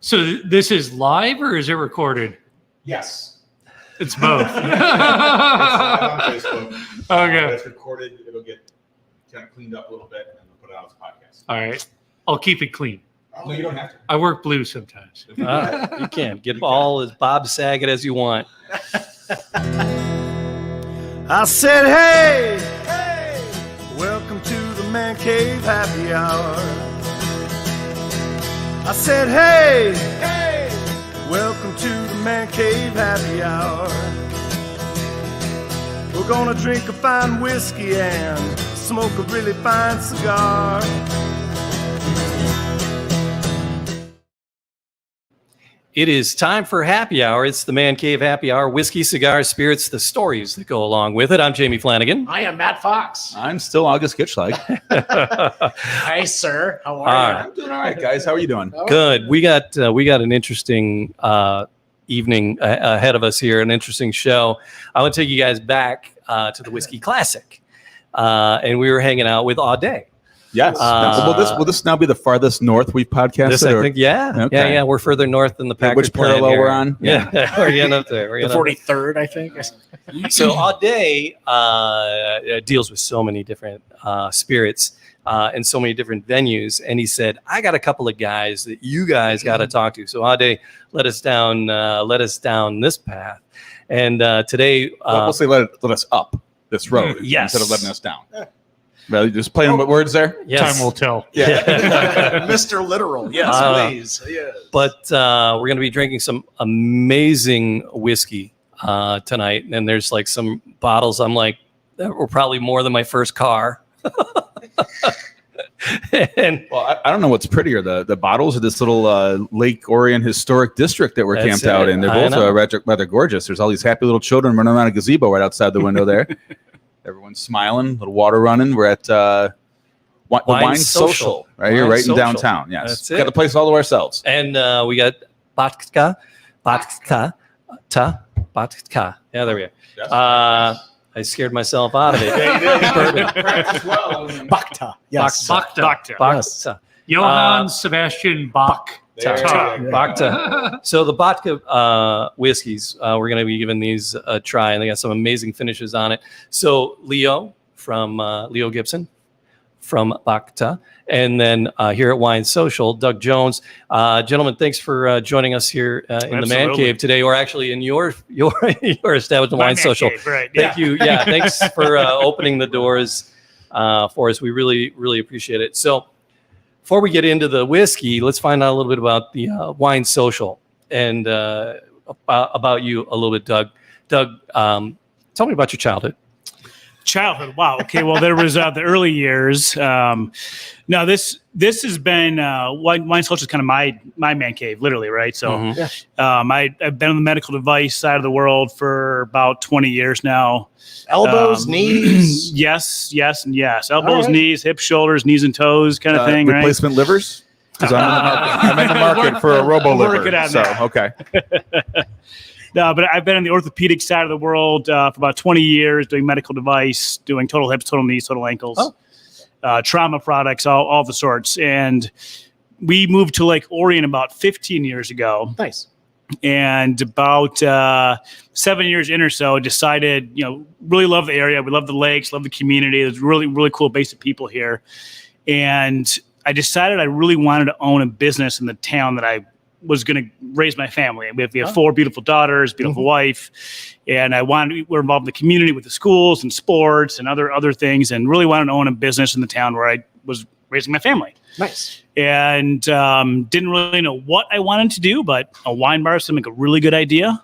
So this is live or is it recorded? Yes. It's both. It's live on Facebook. Okay. When it's recorded, it'll get kind of cleaned up a little bit, and we'll put it out as a podcast. All right. I'll keep it clean. No, you don't have to. I work blue sometimes. You can get all as Bob Saget as you want. I said, hey, welcome to the Man Cave Happy Hour. I said, hey, welcome to the Man Cave Happy Hour. We're gonna drink a fine whiskey and smoke a really fine cigar. It is time for happy hour. It's the Man Cave Happy Hour. Whiskey, cigars, spirits, the stories that go along with it. I'm Jamie Flanagan. I am Matt Fox. I'm still August Kitschlag. Hi, sir. How are you? I'm doing all right, guys. How are you doing? Good. We got an interesting evening ahead of us here, an interesting show. I want to take you guys back to the Whiskey Classic. And we were hanging out with Audet. Yes. Will this now be the farthest north we've podcasted? This, I think, yeah. Okay. Yeah. We're further north than the Packers. Which parallel here. we're on? Yeah. We're getting up there. The 43rd, I think. So Audet deals with so many different spirits and so many different venues. And he said, I got a couple of guys that you guys got to talk to. So Audet led us down this path. And today... we'll say let us up this road yes. instead of letting us down. Well, just playing with words there? Yes. Time will tell. Yeah. Mr. Literal. Yes, please. Yes. But we're going to be drinking some amazing whiskey tonight. And there's like some bottles I'm like, that were probably more than my first car. And well, I don't know what's prettier, the bottles or this little Lake Orion historic district that we're camped out in. They're both rather gorgeous. There's all these happy little children running around a gazebo right outside the window there. Everyone's smiling, little water running. We're at Wine Social right here, right in downtown. Yes, that's got the place all to ourselves. And we got Bhakta. Yeah, there we go. I scared myself out of it. Bhakta. Yes. Bhakta. Johann Sebastian Bach. Bhakta. So the Bhakta whiskeys, we're going to be giving these a try, and they got some amazing finishes on it. So Leo from Leo Gibson from Bhakta, and then here at Wine Social, Doug Jones. Gentlemen, thanks for joining us here in the Man Cave today, or actually in your establishment, Wine Social. Cave, right. Thank you. Yeah, thanks for opening the doors for us. We really, really appreciate it. So before we get into the whiskey, let's find out a little bit about the Wine Social and about you a little bit, Doug. Doug, tell me about your childhood. Childhood. Wow. Okay. Well, there was the early years. Now this has been Wine Social is kind of my man cave, literally, right? So I've been on the medical device side of the world for about 20 years now. Elbows, knees. Yes, and yes. Elbows, knees, hips, shoulders, knees and toes, kind of thing. Replacement livers. Because I'm in the market for a robo liver. So okay. No, but I've been on the orthopedic side of the world for about 20 years, doing medical device, doing total hips, total knees, total ankles, trauma products, all the sorts. And we moved to Lake Orion about 15 years ago. Nice. And about 7 years in or so, decided, really love the area. We love the lakes, love the community. There's really, really cool base of people here. And I decided I really wanted to own a business in the town that I was going to raise my family. We have 4 beautiful daughters, beautiful wife, and we're involved in the community with the schools and sports and other things, and really wanted to own a business in the town where I was raising my family. Nice. And didn't really know what I wanted to do, but a wine bar seemed like a really good idea.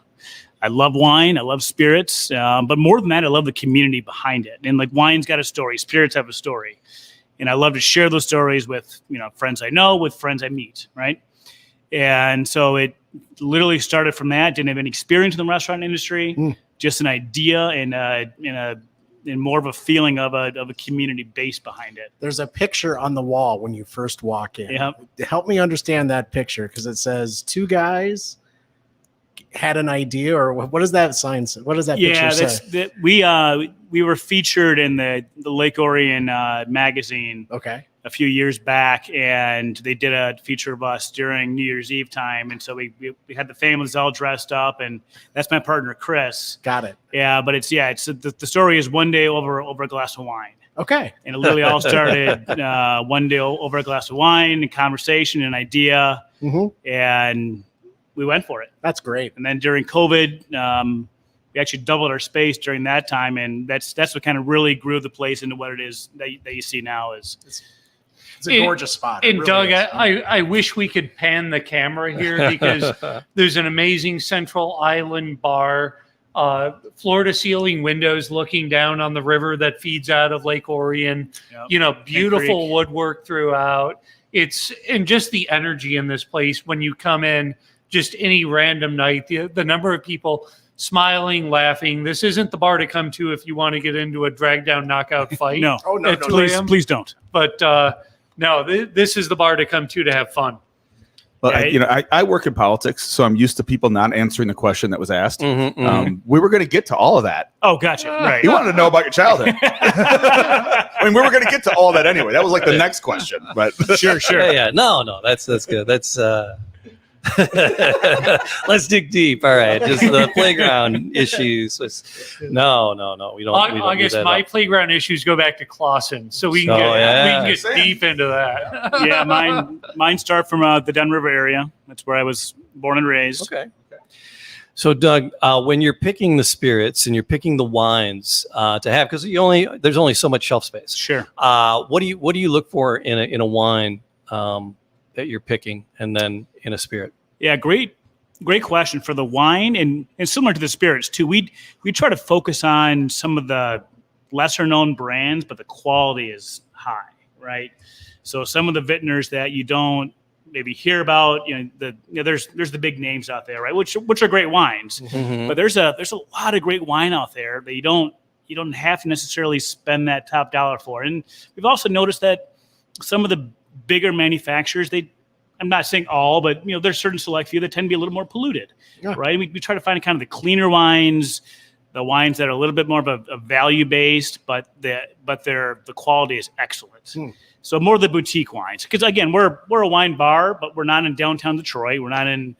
I love wine. I love spirits. But more than that, I love the community behind it. And like wine's got a story. Spirits have a story. And I love to share those stories with, friends I know, with friends I meet, right? And so it literally started from that. Didn't have any experience in the restaurant industry, just an idea and more of a feeling of a community base behind it. There's a picture on the wall when you first walk in. Yep. Help me understand that picture, because it says 2 guys had an idea, or what does that sign say? What does that picture say? We were featured in the Lake Orion magazine. Okay. a few years back, and they did a feature of us during New Year's Eve time. And so we had the families all dressed up, and that's my partner, Chris. Got it. Yeah, but the story is one day over a glass of wine. Okay. And it literally all started one day over a glass of wine, and conversation, and idea, and we went for it. That's great. And then during COVID, we actually doubled our space during that time, and that's what kind of really grew the place into what it is that you see now. It's a gorgeous spot. It And really Doug, is. I wish we could pan the camera here because there's an amazing Central Island bar, floor to ceiling windows looking down on the river that feeds out of Lake Orion. Yep. Beautiful woodwork throughout. And just the energy in this place when you come in, just any random night, the number of people smiling, laughing. This isn't the bar to come to if you want to get into a drag down knockout fight. no, no, at no, 2 a.m. please don't. But no, this is the bar to come to have fun. Well, Yeah, I work in politics, so I'm used to people not answering the question that was asked. Mhm. We were going to get to all of that. Oh, gotcha. Right. You wanted to know about your childhood. I mean, we were going to get to all that anyway. That was like the next question. But Sure. Yeah. No, that's good. That's let's dig deep. All right, just the playground issues. No, we don't. I need guess that my up. playground issues go back to Clawson, so we can Oh, get, yeah. we can get deep into that. Yeah, mine start from the Den River area. That's where I was born and raised. Okay. So, Doug, when you're picking the spirits and you're picking the wines to have, because there's only so much shelf space. Sure. What do you look for in a wine that you're picking, and then in a spirit? Yeah, great question for the wine and similar to the spirits too. We try to focus on some of the lesser known brands, but the quality is high, right? So some of the vintners that you don't maybe hear about, there's the big names out there, right? Which are great wines, Mhm. but there's a lot of great wine out there that you don't have to necessarily spend that top dollar for. And we've also noticed that some of the bigger manufacturers, I'm not saying all, but there's certain select few that tend to be a little more polluted, right? We try to find kind of the cleaner wines, the wines that are a little bit more of a value based, but the quality is excellent. So more of the boutique wines, because again, we're a wine bar, but we're not in downtown Detroit. We're not in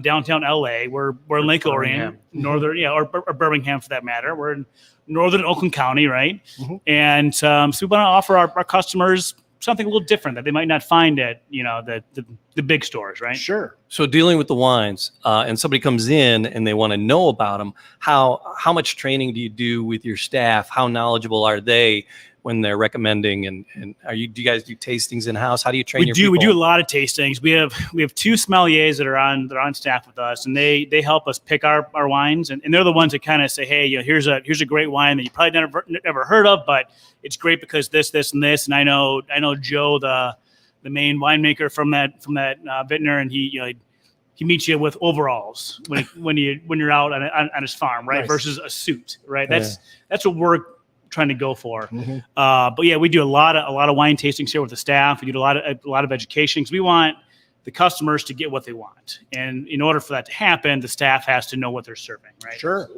downtown LA. We're in Lake Orion, northern or Birmingham for that matter. We're in northern Oakland County, right? And so we want to offer our customers something a little different that they might not find at the big stores, right? Sure. So dealing with the wines, and somebody comes in and they want to know about them. How much training do you do with your staff? How knowledgeable are they when they're recommending? And do you guys do tastings in house? How do you train your people? We do a lot of tastings. We have two sommeliers that are on staff with us, and they help us pick our wines, and they're the ones that kind of say, hey, here's a great wine that you probably never heard of, but it's great because this and this. And I know Joe, the main winemaker from that vintner, and he meets you with overalls when you're out on his farm, right? Nice. Versus a suit, right? That's what we're trying to go for. Mhm. But yeah, we do a lot of wine tastings here with the staff. We do a lot of education because we want the customers to get what they want, and in order for that to happen, the staff has to know what they're serving, right? Sure.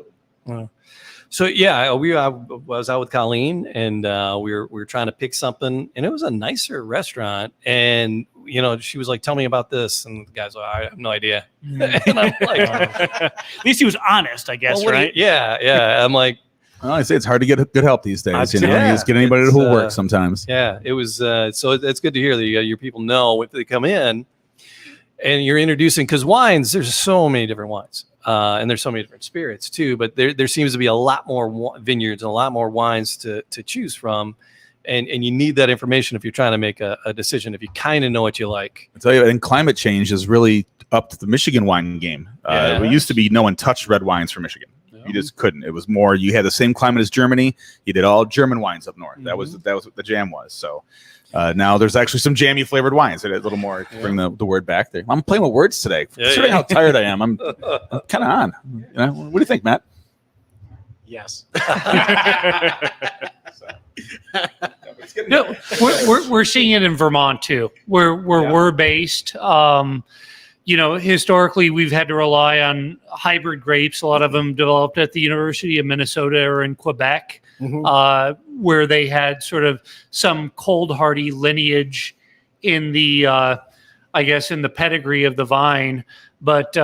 So I was out with Colleen, and we were trying to pick something, and it was a nicer restaurant, and she was like, "Tell me about this," and the guy's like, "I have no idea." And I'm like, At least he was honest, I guess, well, right? Yeah. I'm like, well, I say it's hard to get good help these days. You Yeah. just get anybody who works sometimes. yeah, it was. So it's good to hear that your people know if they come in, and you're introducing, because wines, there's so many different wines. And there's so many different spirits too, but there seems to be a lot more vineyards and a lot more wines to choose from. And you need that information if you're trying to make a decision, if you kind of know what you like. I tell you, and climate change is really upped the Michigan wine game. It used to be no one touched red wines from Michigan. You just couldn't. It was more, you had the same climate as Germany. You did all German wines up north. That was what the jam was. So now there's actually some jammy flavored wines. A little more, bring the word back there. I'm playing with words today. Considering how tired I am, I'm kind of on. What do you think, Matt? Yes. No, we're seeing it in Vermont too, where we're based. Historically, we've had to rely on hybrid grapes. A lot of them developed at the University of Minnesota or in Quebec. where they had sort of some cold hardy lineage in the, I guess, in the pedigree of the vine. But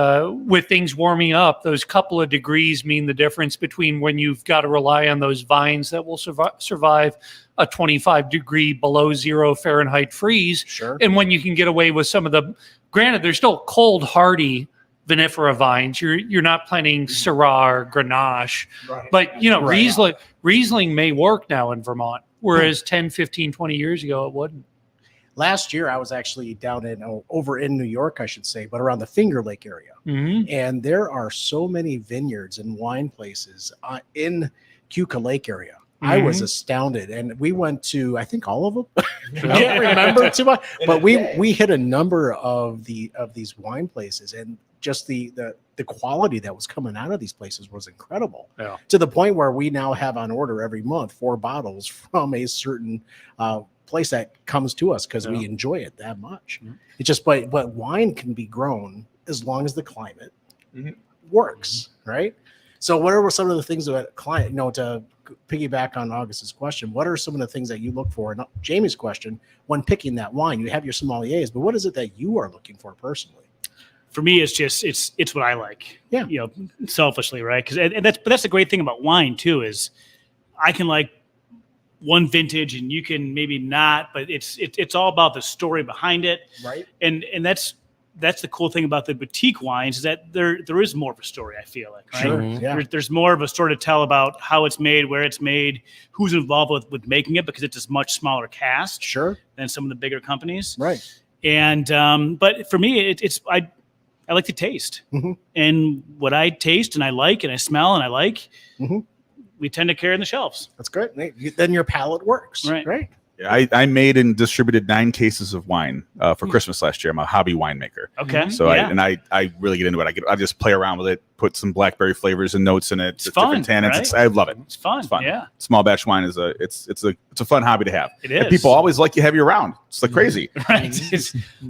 with things warming up, those couple of degrees mean the difference between when you've got to rely on those vines that will survive a 25 degree below 0 Fahrenheit freeze. Sure. And when you can get away with some of the, granted, there's still cold hardy vinifera vines. You're not planting Syrah or Grenache, but Riesling may work now in Vermont, whereas 10, 15, 20 years ago it wouldn't. Last year, I was actually over in New York, I should say, but around the Finger Lake area. And there are so many vineyards and wine places in Keuka Lake area. I was astounded. And we went to, I think, all of them. I don't remember too much, but we hit a number of these wine places, and just the quality that was coming out of these places was incredible. Yeah. To the point where we now have on order every month 4 bottles from a certain place that comes to us because we enjoy it that much. It's just, but wine can be grown as long as the climate works, right? So what are some of the things that to piggyback on August's question, what are some of the things that you look for? And Jamie's question, when picking that wine, you have your sommeliers, but what is it that you are looking for personally? For me, it's just it's what I like. Yeah. Selfishly, right? Because that's the great thing about wine too, is I can like one vintage and you can maybe not, but it's all about the story behind it, right? And that's the cool thing about the boutique wines, is that there is more of a story, I feel like, right? Sure. Yeah. There's more of a story to tell about how it's made, where it's made, who's involved with making it, because it's a much smaller cast than some of the bigger companies, right? And but for me, I like to taste, and what I taste and I like and I smell and I like, we tend to carry on the shelves. That's great. Then your palate works, right? Yeah, I made and distributed 9 cases of wine for Christmas last year. I'm a hobby winemaker. Okay. So I really get into it. I just play around with it, put some blackberry flavors and notes in it. It's fun, different tannins. right? I love it. It's fun. It's fun. Yeah. Small batch wine is it's a fun hobby to have. It is. And people always like you have you around. It's like crazy. Right. You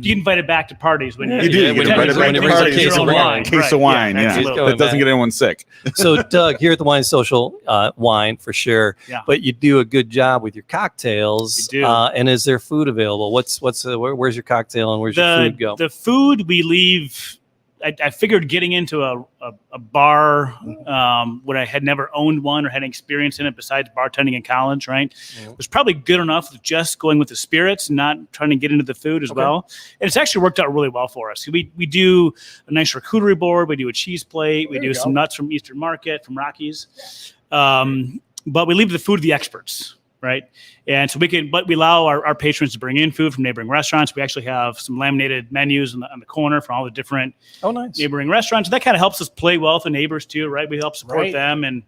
get invited back to parties when You do. You get invited back to parties. Case of wine. Case of wine. Yeah. That doesn't get anyone sick. So Doug, here at the Wine Social, wine for sure. Yeah. But you do a good job with your cocktails. We do. And is there food available? Where's your cocktail and where's your food go? The food we leave. I figured getting into a bar when I had never owned one or had any experience in it besides bartending in college, right? Was probably good enough with just going with the spirits and not trying to get into the food as well. And it's actually worked out really well for us. We do a nice charcuterie board. We do a cheese plate. We do some nuts from Eastern Market, from Rockies. But we leave the food to the experts, right? And so we allow our patrons to bring in food from neighboring restaurants. We actually have some laminated menus on the corner from all the different neighboring restaurants. That kind of helps us play well with the neighbors too, right? We help support them and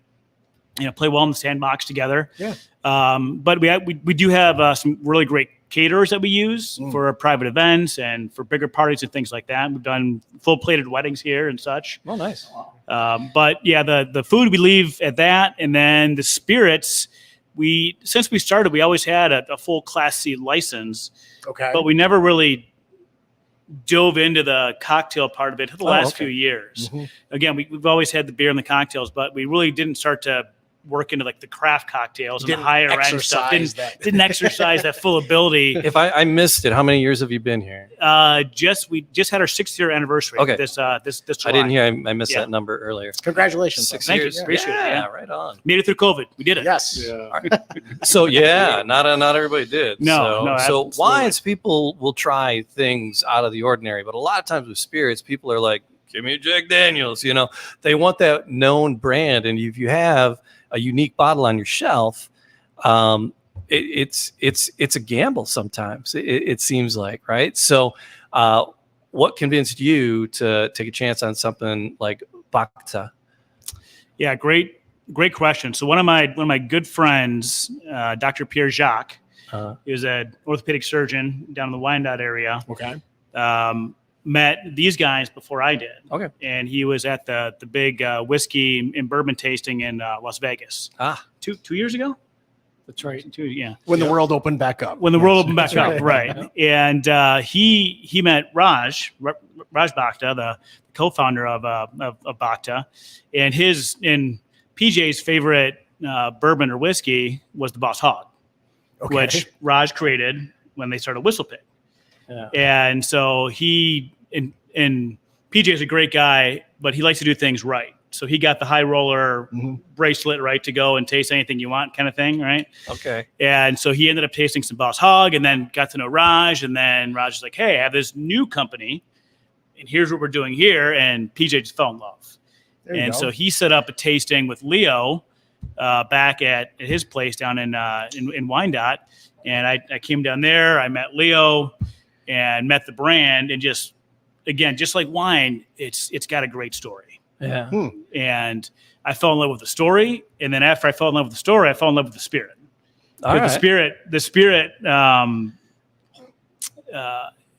play well in the sandbox together. Yeah. But we do have some really great caterers that we use for our private events and for bigger parties and things like that. We've done full plated weddings here and such. Oh, nice. But yeah, the food we leave at that, and then the spirits. Since we started, we always had a full Class C license, but we never really dove into the cocktail part of it for the last few years. Again, we've always had the beer and the cocktails, but we really didn't start to work into like the craft cocktails and the higher end stuff. Didn't exercise that full ability. If I missed it, how many years have you been here? We just had our 6th year anniversary. Okay. This July. I didn't hear. I missed that number earlier. Congratulations. 6 Thank years. you. Appreciate it. Yeah. Right on. Made it through COVID. We did it. Yes. So not everybody did. No, So absolutely. wines, people will try things out of the ordinary, but a lot of times with spirits, people are like, "Give me a Jack Daniel's." They want that known brand, and if you have a unique bottle on your shelf, it's a gamble sometimes. It seems like, right? So, what convinced you to take a chance on something like Bhakta? Yeah, great question. So one of my good friends, Dr. Pierre Jacques, he was an orthopedic surgeon down in the Wyandotte area. Okay. Met these guys before I did. Okay. And he was at the big whiskey and bourbon tasting in Las Vegas. 2 years ago? That's right. When the world opened back up. When the world opened back up, right. And he met Raj Bhakta, the co-founder of Bhakta, and PJ's favorite bourbon or whiskey was the Boss Hog, Okay. which Raj created when they started Whistle Pig. Yeah. And so and PJ is a great guy, but he likes to do things right. So he got the high roller bracelet, right, to go and taste anything you want kind of thing, right? Okay. And so he ended up tasting some Boss Hog and then got to know Raj. And then Raj was like, hey, I have this new company and here's what we're doing here. And PJ just fell in love. There you And go. so he set up a tasting with Leo back at his place down in Wyandotte. And I came down there, I met Leo and met the brand, and just like wine, it's got a great story. Yeah. And I fell in love with the story. And then after I fell in love with the story, I fell in love with the spirit. All right. The spirit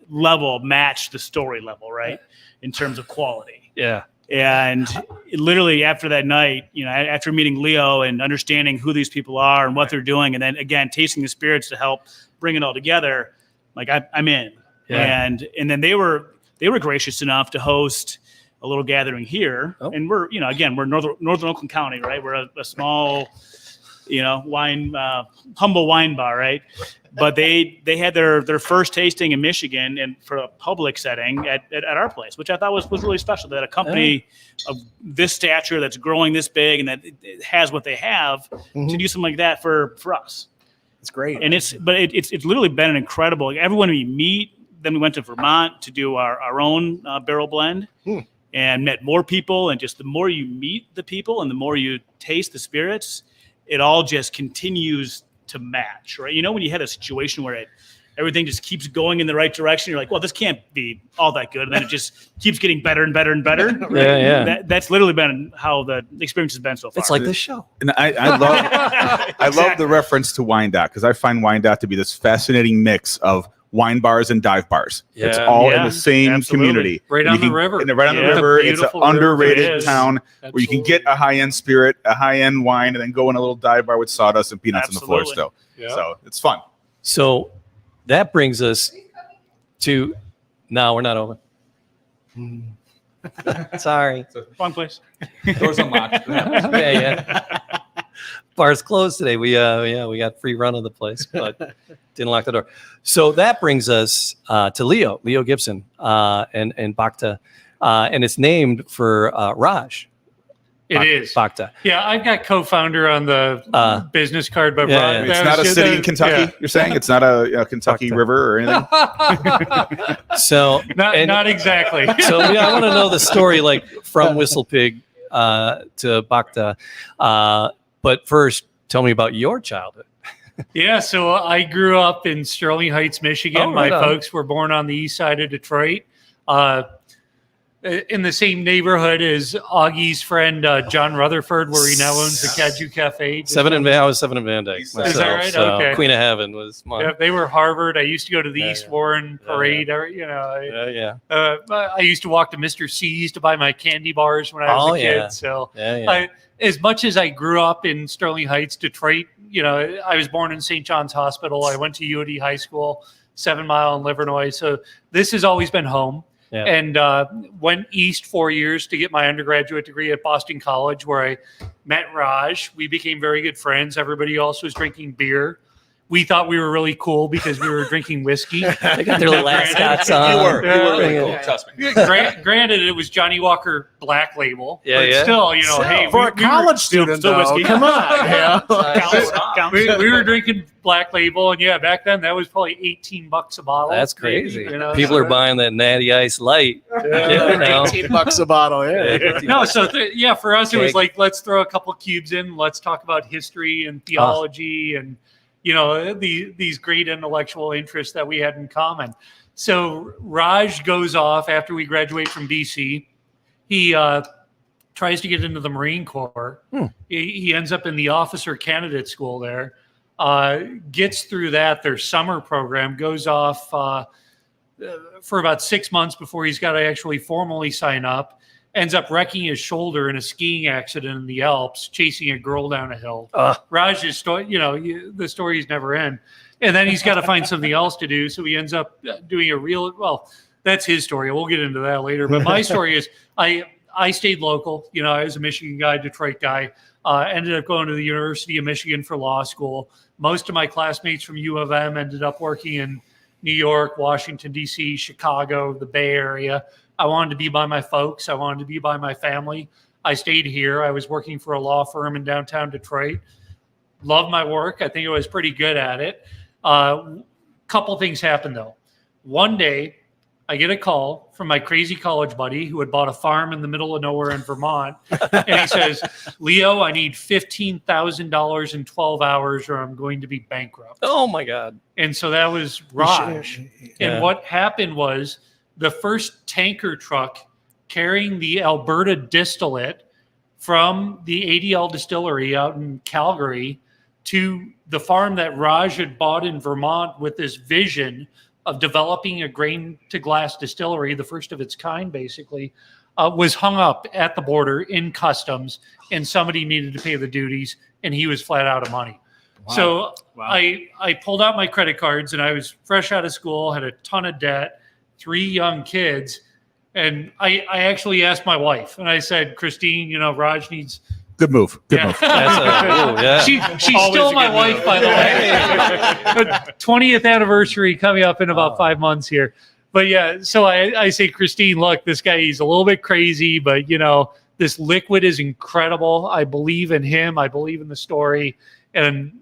level matched the story level, right? In terms of quality. Yeah. And literally after that night, after meeting Leo and understanding who these people are and what they're doing, and then again, tasting the spirits to help bring it all together, like I'm in. Yeah. And then they were gracious enough to host a little gathering here. Oh. And we're, we're Northern Oakland County, right? We're a small, wine, humble wine bar, right? But they had their first tasting in Michigan and for a public setting at our place, which I thought was really special, that a company of this stature that's growing this big and that it has what they have to do something like that for us. It's great. And it's literally been an incredible, everyone we meet. Then we went to Vermont to do our own barrel blend and met more people. And just the more you meet the people and the more you taste the spirits, it all just continues to match, right? When you had a situation where everything just keeps going in the right direction, you're like, well, this can't be all that good. And then it just keeps getting better and better and better. Right? Yeah. That's literally been how the experience has been so far. It's like this show. And I love I love the reference to Wyandotte, because I find Wyandotte to be this fascinating mix of wine bars and dive bars. Yeah. It's all in Yeah, the same absolutely. community. Right on the river. And right on the Yeah. river. It's an Beautiful river. underrated It is. town where you can get a high-end spirit, a high-end wine, and then go in a little dive bar with sawdust and peanuts on the floor Absolutely. still. So it's fun. So that brings us to, no, we're not open. Sorry. Wrong place. Doors unlocked. Yeah. Bar's closed today. We got free run of the place, but didn't lock the door. So that brings us to Leo Gibson, and Bhakta, and it's named for Raj. It is. Bhakta. Yeah, I've got co-founder on the business card, but Yeah, Rod, yeah. It's that not a was- city that- in Kentucky, yeah. you're saying? It's not a Kentucky Bhakta. river or anything? So Not exactly. So I want to know the story, like from Whistle Pig to Bhakta. But first, tell me about your childhood. Yeah, so I grew up in Sterling Heights, Michigan. Oh, right My on. folks were born on the east side of Detroit. In the same neighborhood as Augie's friend John Rutherford, where he now owns the Caju Cafe. I was 7 in Van Dyke Is myself. that right? So Okay. Queen of Heaven was mine. Yeah, they were Harvard. I used to go to the Yeah, East yeah. Warren Yeah, Parade. I used to walk to Mr. C's to buy my candy bars when I was Oh, a kid. yeah. So Yeah. as much as I grew up in Sterling Heights, Detroit, I was born in St. John's Hospital. I went to UAD High School, 7 Mile in Livernois. So this has always been home. Yeah. And went east 4 years to get my undergraduate degree at Boston College, where I met Raj. We became very good friends. Everybody else was drinking beer. We thought we were really cool because we were drinking whiskey. They got their little ascots on. You were really Yeah. cool. Trust me. Granted, it was Johnny Walker Black Label. Yeah, but yeah. still, hey, for a we were- college student, still though, whiskey. come on. Yeah. Counts. we were drinking Black Label, and yeah, back then that was probably $18 a bottle. That's maybe, crazy. so People are buying that Natty Ice Light. Yeah. $18 a bottle. Yeah. No, so for us, it was Cake. like, let's throw a couple cubes in. Let's talk about history and theology and, these great intellectual interests that we had in common. So Raj goes off after we graduate from BC. He tries to get into the Marine Corps. He ends up in the officer candidate school there, gets through their summer program, goes off for about 6 months before he's got to actually formally sign up, ends up wrecking his shoulder in a skiing accident in the Alps, chasing a girl down a hill. Raj's story, the story's never end. And then he's got to find something else to do. So he ends up doing that's his story. We'll get into that later. But my story is I stayed local. I was a Michigan guy, Detroit guy. Ended up going to the University of Michigan for law school. Most of my classmates from U of M ended up working in New York, Washington, D.C., Chicago, the Bay Area. I wanted to be by my folks. I wanted to be by my family. I stayed here. I was working for a law firm in downtown Detroit. Loved my work. I think I was pretty good at it. Couple things happened, though. One day, I get a call from my crazy college buddy who had bought a farm in the middle of nowhere in Vermont. And he says, Leo, I need $15,000 in 12 hours or I'm going to be bankrupt. Oh, my God. And so that was Raj. And what happened was the first tanker truck carrying the Alberta distillate from the ADL distillery out in Calgary to the farm that Raj had bought in Vermont with this vision of developing a grain to glass distillery, the first of its kind, basically, was hung up at the border in customs, and somebody needed to pay the duties, and he was flat out of money. Wow. So I pulled out my credit cards, and I was fresh out of school, had a ton of debt, 3 young kids, and I actually asked my wife, and I said, Christine, Raj needs... Good move. Good move. She's still my wife, by the way. 20th anniversary coming up in about 5 months here. But yeah, so I say, Christine, look, this guy, he's a little bit crazy, but this liquid is incredible. I believe in him. I believe in the story. And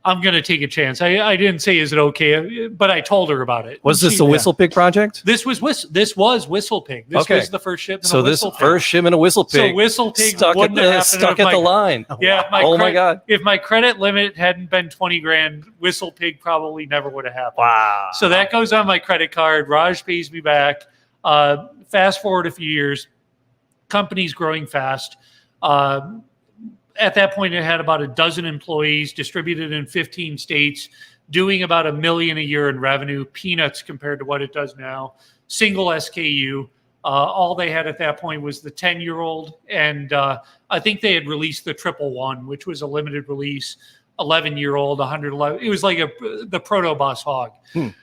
I'm going to take a chance. I didn't say, is it okay? But I told her about it. Was this the Whistle Pig project? This was Whistle Pig. This was the first shipment of Whistle Pig. First shipment of Whistle Pig. So Whistle Pig stuck wouldn't have happened stuck at the line. Yeah. My God. If my credit limit hadn't been 20 grand, Whistle Pig probably never would have happened. Wow. So that goes on my credit card. Raj pays me back. Fast forward a few years. Company's growing fast. At that point, it had about a dozen employees distributed in 15 states, doing about $1 million a year in revenue, peanuts compared to what it does now. Single SKU. All they had at that point was the 10-year-old. And I think they had released the 111, which was a limited release, 11-year-old, 111. It was like the proto-boss hog.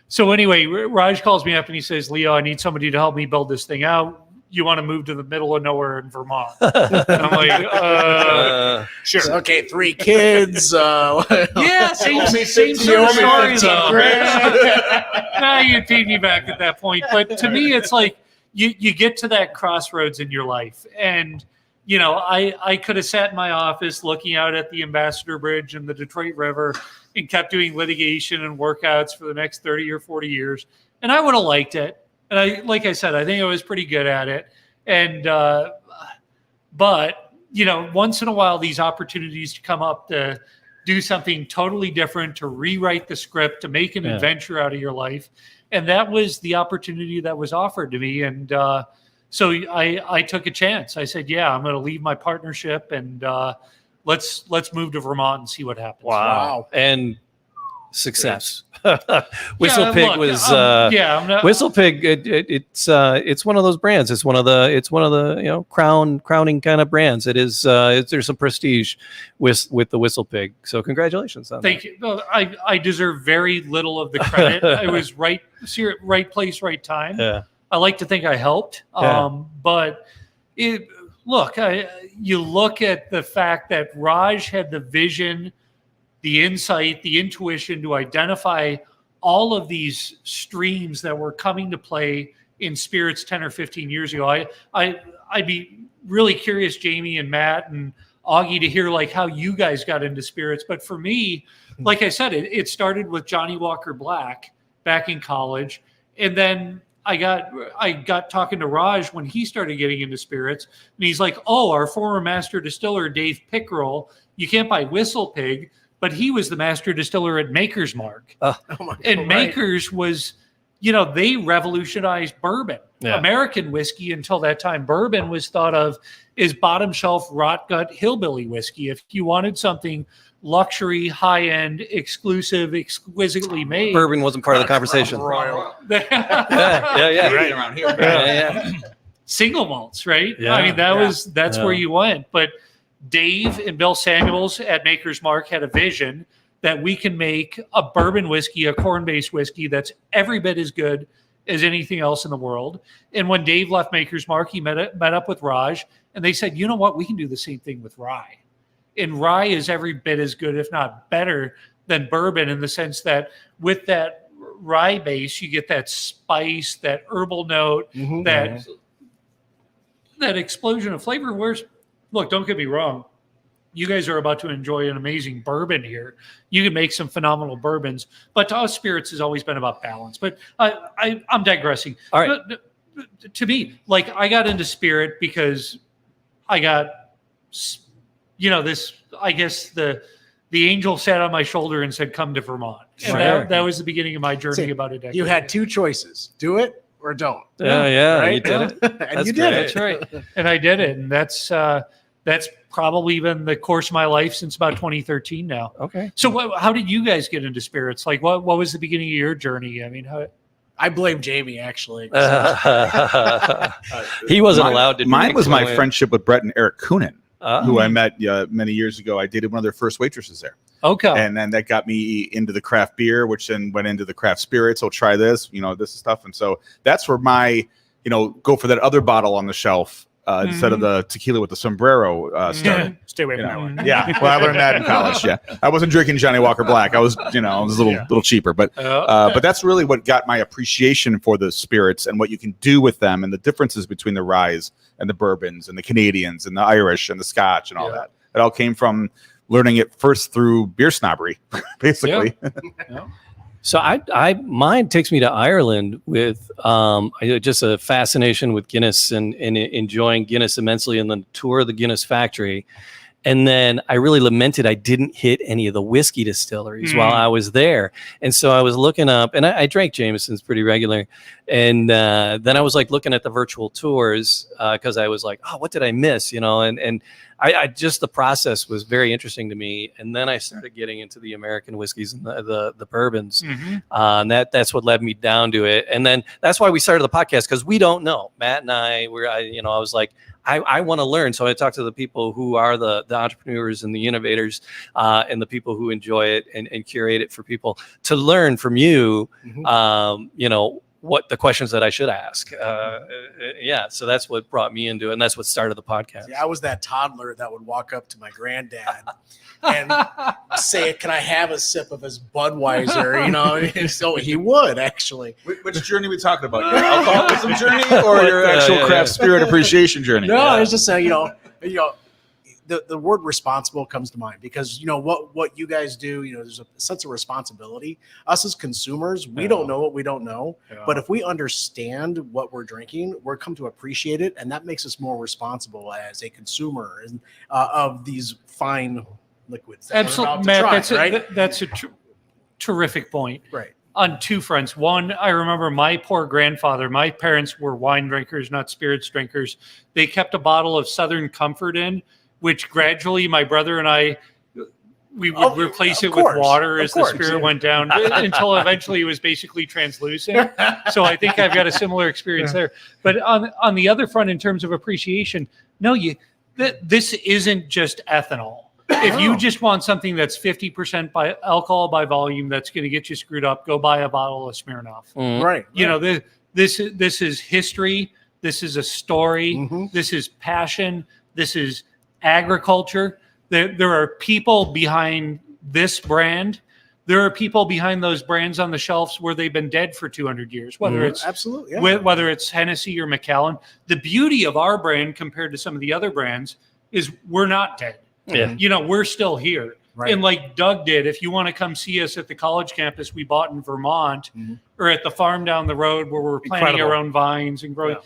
So anyway, Raj calls me up and he says, Leo, I need somebody to help me build this thing out. You want to move to the middle of nowhere in Vermont? And I'm like, sure. Okay, 3 kids. Yeah, same sort of story though. Nah, you'd pay me back at that point. But to me, it's like you get to that crossroads in your life, and I could have sat in my office looking out at the Ambassador Bridge and the Detroit River, and kept doing litigation and workouts for the next 30 or 40 years, and I would have liked it. And like I said, I think I was pretty good at it. And, but, once in a while, these opportunities to come up to do something totally different, to rewrite the script, to make an adventure out of your life. And that was the opportunity that was offered to me. And so I took a chance. I said, yeah, I'm going to leave my partnership and let's move to Vermont and see what happens. Wow. And success. Whistle Pig was Whistle Pig. It's one of those brands. It's one of the crowning kind of brands. It is. There's some prestige with the Whistle Pig. So congratulations on that. Thank you. Well, I deserve very little of the credit. I was right place, right time. Yeah. I like to think I helped. But you look at the fact that Raj had the vision, the insight, the intuition to identify all of these streams that were coming to play in spirits 10 or 15 years ago. I'd be really curious, Jamie and Matt and Augie, to hear like how you guys got into spirits. But for me, like I said, it started with Johnny Walker Black back in college. And then I got talking to Raj when he started getting into spirits, and he's like, oh, our former master distiller, Dave Pickerel, you can't buy Whistle Pig, but he was the master distiller at Maker's Mark. And Maker's was, they revolutionized bourbon. Yeah. American whiskey until that time, bourbon was thought of as bottom shelf, rot gut, hillbilly whiskey. If you wanted something luxury, high-end, exclusive, exquisitely made. Bourbon wasn't part of the conversation. Yeah. Right around here. Yeah. Single malts, right? Yeah. I mean, that's where you went. But Dave and Bill Samuels at Maker's Mark had a vision that we can make a bourbon whiskey, a corn-based whiskey that's every bit as good as anything else in the world. And when Dave left Maker's Mark, he met up with Raj, and they said, you know what, we can do the same thing with rye. And rye is every bit as good, if not better, than bourbon, in the sense that with that rye base, you get that spice, that herbal note, that explosion of flavor. Look, don't get me wrong. You guys are about to enjoy an amazing bourbon here. You can make some phenomenal bourbons, but to us, spirits has always been about balance. But I'm digressing. All right. To me, like, I got into spirit because I got, this, I guess the angel sat on my shoulder and said, come to Vermont. And that was the beginning of my journey about a decade. You had two choices: do it or don't. Yeah, right? you did it. And you did it. That's right. And I did it. And that's probably been the course of my life since about 2013 now. Okay. So how did you guys get into spirits? Like, what was the beginning of your journey? I mean, how? I blame Jamie, actually. He wasn't allowed to. Mine was my friendship with Brett and Eric Coonan, who I met many years ago. I dated one of their first waitresses there. Okay. And then that got me into the craft beer, which then went into the craft spirits. Oh, try this, this stuff. And so that's where my, go for that other bottle on the shelf instead of the tequila with the sombrero started. Stay away from that one. Yeah. Well, I learned that in college. Yeah. I wasn't drinking Johnny Walker Black. I was, I was a little cheaper, but that's really what got my appreciation for the spirits and what you can do with them and the differences between the ryes and the bourbons and the Canadians and the Irish and the Scotch and all that. It all came from learning it first through beer snobbery, basically. So mine takes me to Ireland with just a fascination with Guinness and enjoying Guinness immensely, and then tour of the Guinness factory. And then I really lamented I didn't hit any of the whiskey distilleries while I was there. And so I was looking up, and I drank Jameson's pretty regular. And then I was like looking at the virtual tours because I was like, oh, what did I miss? And I just, the process was very interesting to me. And then I started getting into the American whiskeys and the bourbons. And that's what led me down to it. And then that's why we started the podcast, because we don't know. Matt and I was like, I want to learn. So I talked to the people who are the entrepreneurs and the innovators and the people who enjoy it and curate it for people to learn from you, what the questions that I should ask. So that's what brought me into it. And that's what started the podcast. Yeah, I was that toddler that would walk up to my granddad and say, can I have a sip of his Budweiser? So he would, actually. Which journey are we talking about? Your alcoholism journey or your actual craft spirit appreciation journey? No, I was just saying, the word responsible comes to mind, because what you guys do, there's a sense of responsibility. Us as consumers, we don't know what we don't know, but if we understand what we're drinking, we're come to appreciate it, and that makes us more responsible as a consumer and of these fine liquids. Absolutely, Matt. That's a terrific point. Right. On two fronts. One, I remember my poor grandfather. My parents were wine drinkers, not spirits drinkers. They kept a bottle of Southern Comfort in, which gradually my brother and I, we would replace it with water as the spirit went down until eventually it was basically translucent. So I think I've got a similar experience there. But on the other front, in terms of appreciation, this isn't just ethanol. If you just want something that's 50% by alcohol by volume, that's going to get you screwed up, go buy a bottle of Smirnoff. Right. This is history. This is a story. This is passion. This is agriculture. There are people behind this brand. There are people behind those brands on the shelves where they've been dead for 200 years, whether it's whether it's Hennessy or Macallan. The beauty of our brand compared to some of the other brands is we're not dead. Yeah. We're still here. Right. And like Doug did, if you want to come see us at the college campus we bought in Vermont or at the farm down the road where we're planting our own vines and growing,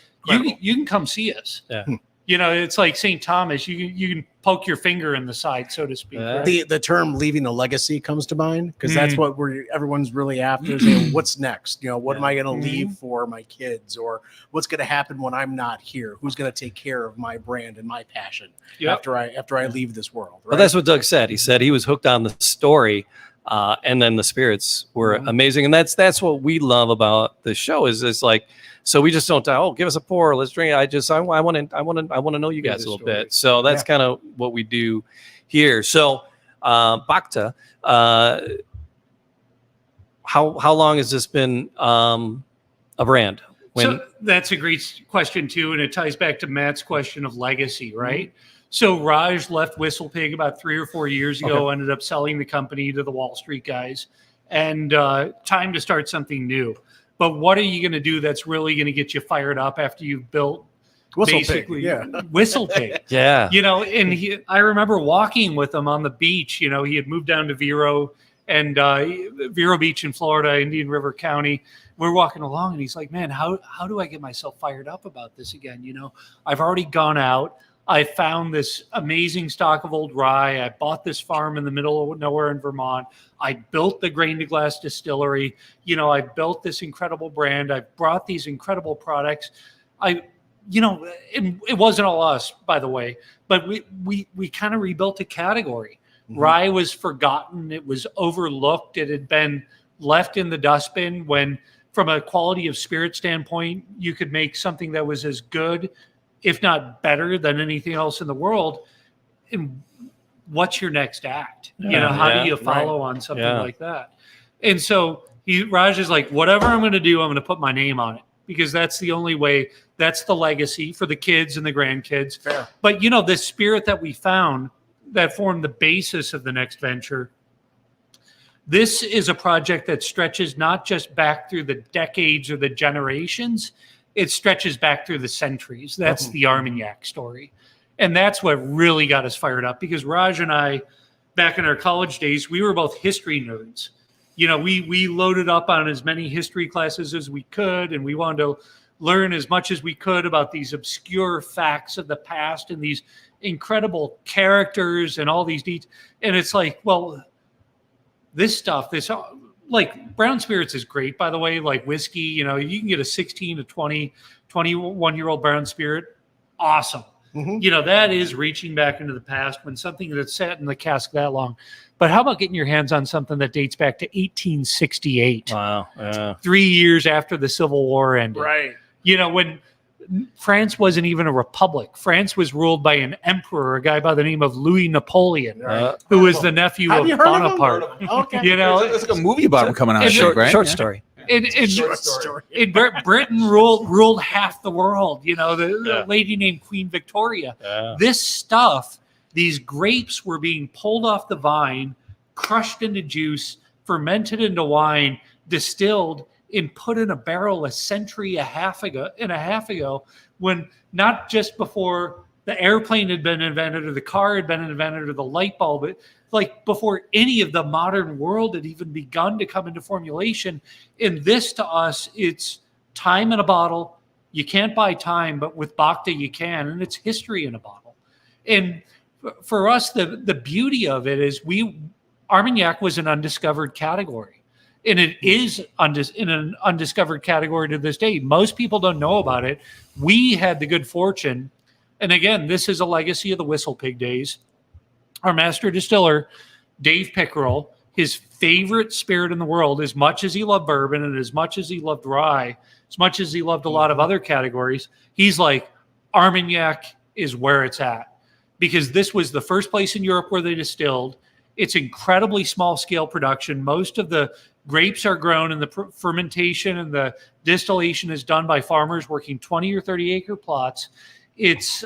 you can come see us. Yeah. It's like St. Thomas. You can poke your finger in the side, so to speak. Right? The term "leaving a legacy" comes to mind, because that's what everyone's really after. Is, what's next? What am I going to leave for my kids, or what's going to happen when I'm not here? Who's going to take care of my brand and my passion after I leave this world? Right? Well, that's what Doug said. He said he was hooked on the story, and then the spirits were amazing, and that's what we love about the show. Is it's like. So we just don't give us a pour, let's drink. I want to know you guys a little bit. So that's kind of what we do here. So Bhakta, how long has this been a brand? So that's a great question too, and it ties back to Matt's question of legacy, right? So Raj left Whistle Pig about 3 or 4 years ago, ended up selling the company to the Wall Street guys, and time to start something new. But what are you going to do that's really going to get you fired up after you've built Whistle basically Pig, yeah. Whistle Pig? Yeah. You know, and I remember walking with him on the beach. You know, he had moved down to Vero Beach in Florida, Indian River County. We're walking along and he's like, man, how do I get myself fired up about this again? You know, I've already gone out. I found this amazing stock of old rye. I bought this farm in the middle of nowhere in Vermont. I built the grain to glass distillery. You know, I built this incredible brand. I brought these incredible products. You know, it wasn't all us, by the way, but we kind of rebuilt a category. Rye was forgotten. It was overlooked. It had been left in the dustbin when, from a quality of spirit standpoint, you could make something that was as good, if not better, than anything else in the world. And what's your next act? You know, how do you follow on something like that? And so Raj is like, whatever I'm going to do, I'm going to put my name on it, because that's the only way. That's the legacy for the kids and the grandkids. Fair. But, you know, the spirit that we found that formed the basis of the next venture, this is a project that stretches not just back through the decades or the generations, it stretches back through the centuries. That's the Armagnac story. And that's what really got us fired up, because Raj and I, back in our college days, we were both history nerds. You know, we loaded up on as many history classes as we could, and we wanted to learn as much as we could about these obscure facts of the past and these incredible characters and all these details. And it's like, well, this stuff, like brown spirits is great, by the way, like whiskey, you know, you can get a 16 to 20, 21-year-old brown spirit. Awesome. You know, that is reaching back into the past when something that's sat in the cask that long. But how about getting your hands on something that dates back to 1868? Wow. Yeah. 3 years after the Civil War ended. Right. You know, when France wasn't even a republic. France was ruled by an emperor, a guy by the name of Louis Napoleon, who was the nephew Have of you heard of him? Bonaparte. Okay. You know, It's like a movie about him coming out. Short Right? story. Short story. Britain ruled half the world. You know, the lady named Queen Victoria. This stuff, these grapes were being pulled off the vine, crushed into juice, fermented into wine, distilled, and put in a barrel a century and a half ago, when not just before the airplane had been invented or the car had been invented or the light bulb, but like before any of the modern world had even begun to come into formulation. And this, to us, it's time in a bottle. You can't buy time, but with Bhakta you can, and it's history in a bottle. And for us, the beauty of it is Armagnac was an undiscovered category. And it is in an undiscovered category to this day. Most people don't know about it. We had the good fortune, and again, this is a legacy of the Whistle Pig days. Our master distiller, Dave Pickerel, his favorite spirit in the world, as much as he loved bourbon and as much as he loved rye, as much as he loved a lot of other categories, he's like, Armagnac is where it's at. Because this was the first place in Europe where they distilled. It's incredibly small scale production. Most of the grapes are grown and the fermentation and the distillation is done by farmers working 20 or 30 acre plots. It's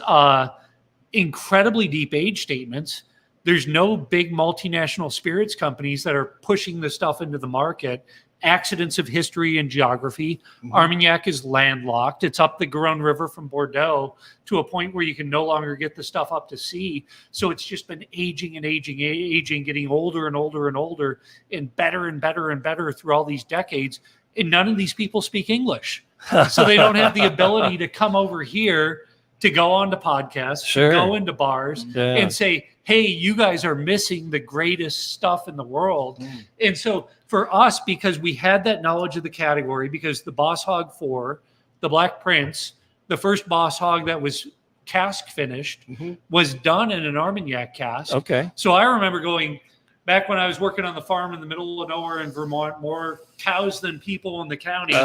incredibly deep age statements. There's no big multinational spirits companies that are pushing this stuff into the market. Accidents of history and geography. Armagnac is landlocked. It's up the Garonne River from Bordeaux to a point where you can no longer get the stuff up to sea. So it's just been aging and aging, getting older and older and older, and better and better and better through all these decades. And none of these people speak English. So they don't have the ability to come over here to go on to podcasts, to go into bars and say, hey, you guys are missing the greatest stuff in the world. And so for us, because we had that knowledge of the category, because the Boss Hog 4, the Black Prince, the first Boss Hog that was cask finished, was done in an Armagnac cask. Okay. So I remember going back when I was working on the farm in the middle of nowhere in Vermont, more cows than people in the county.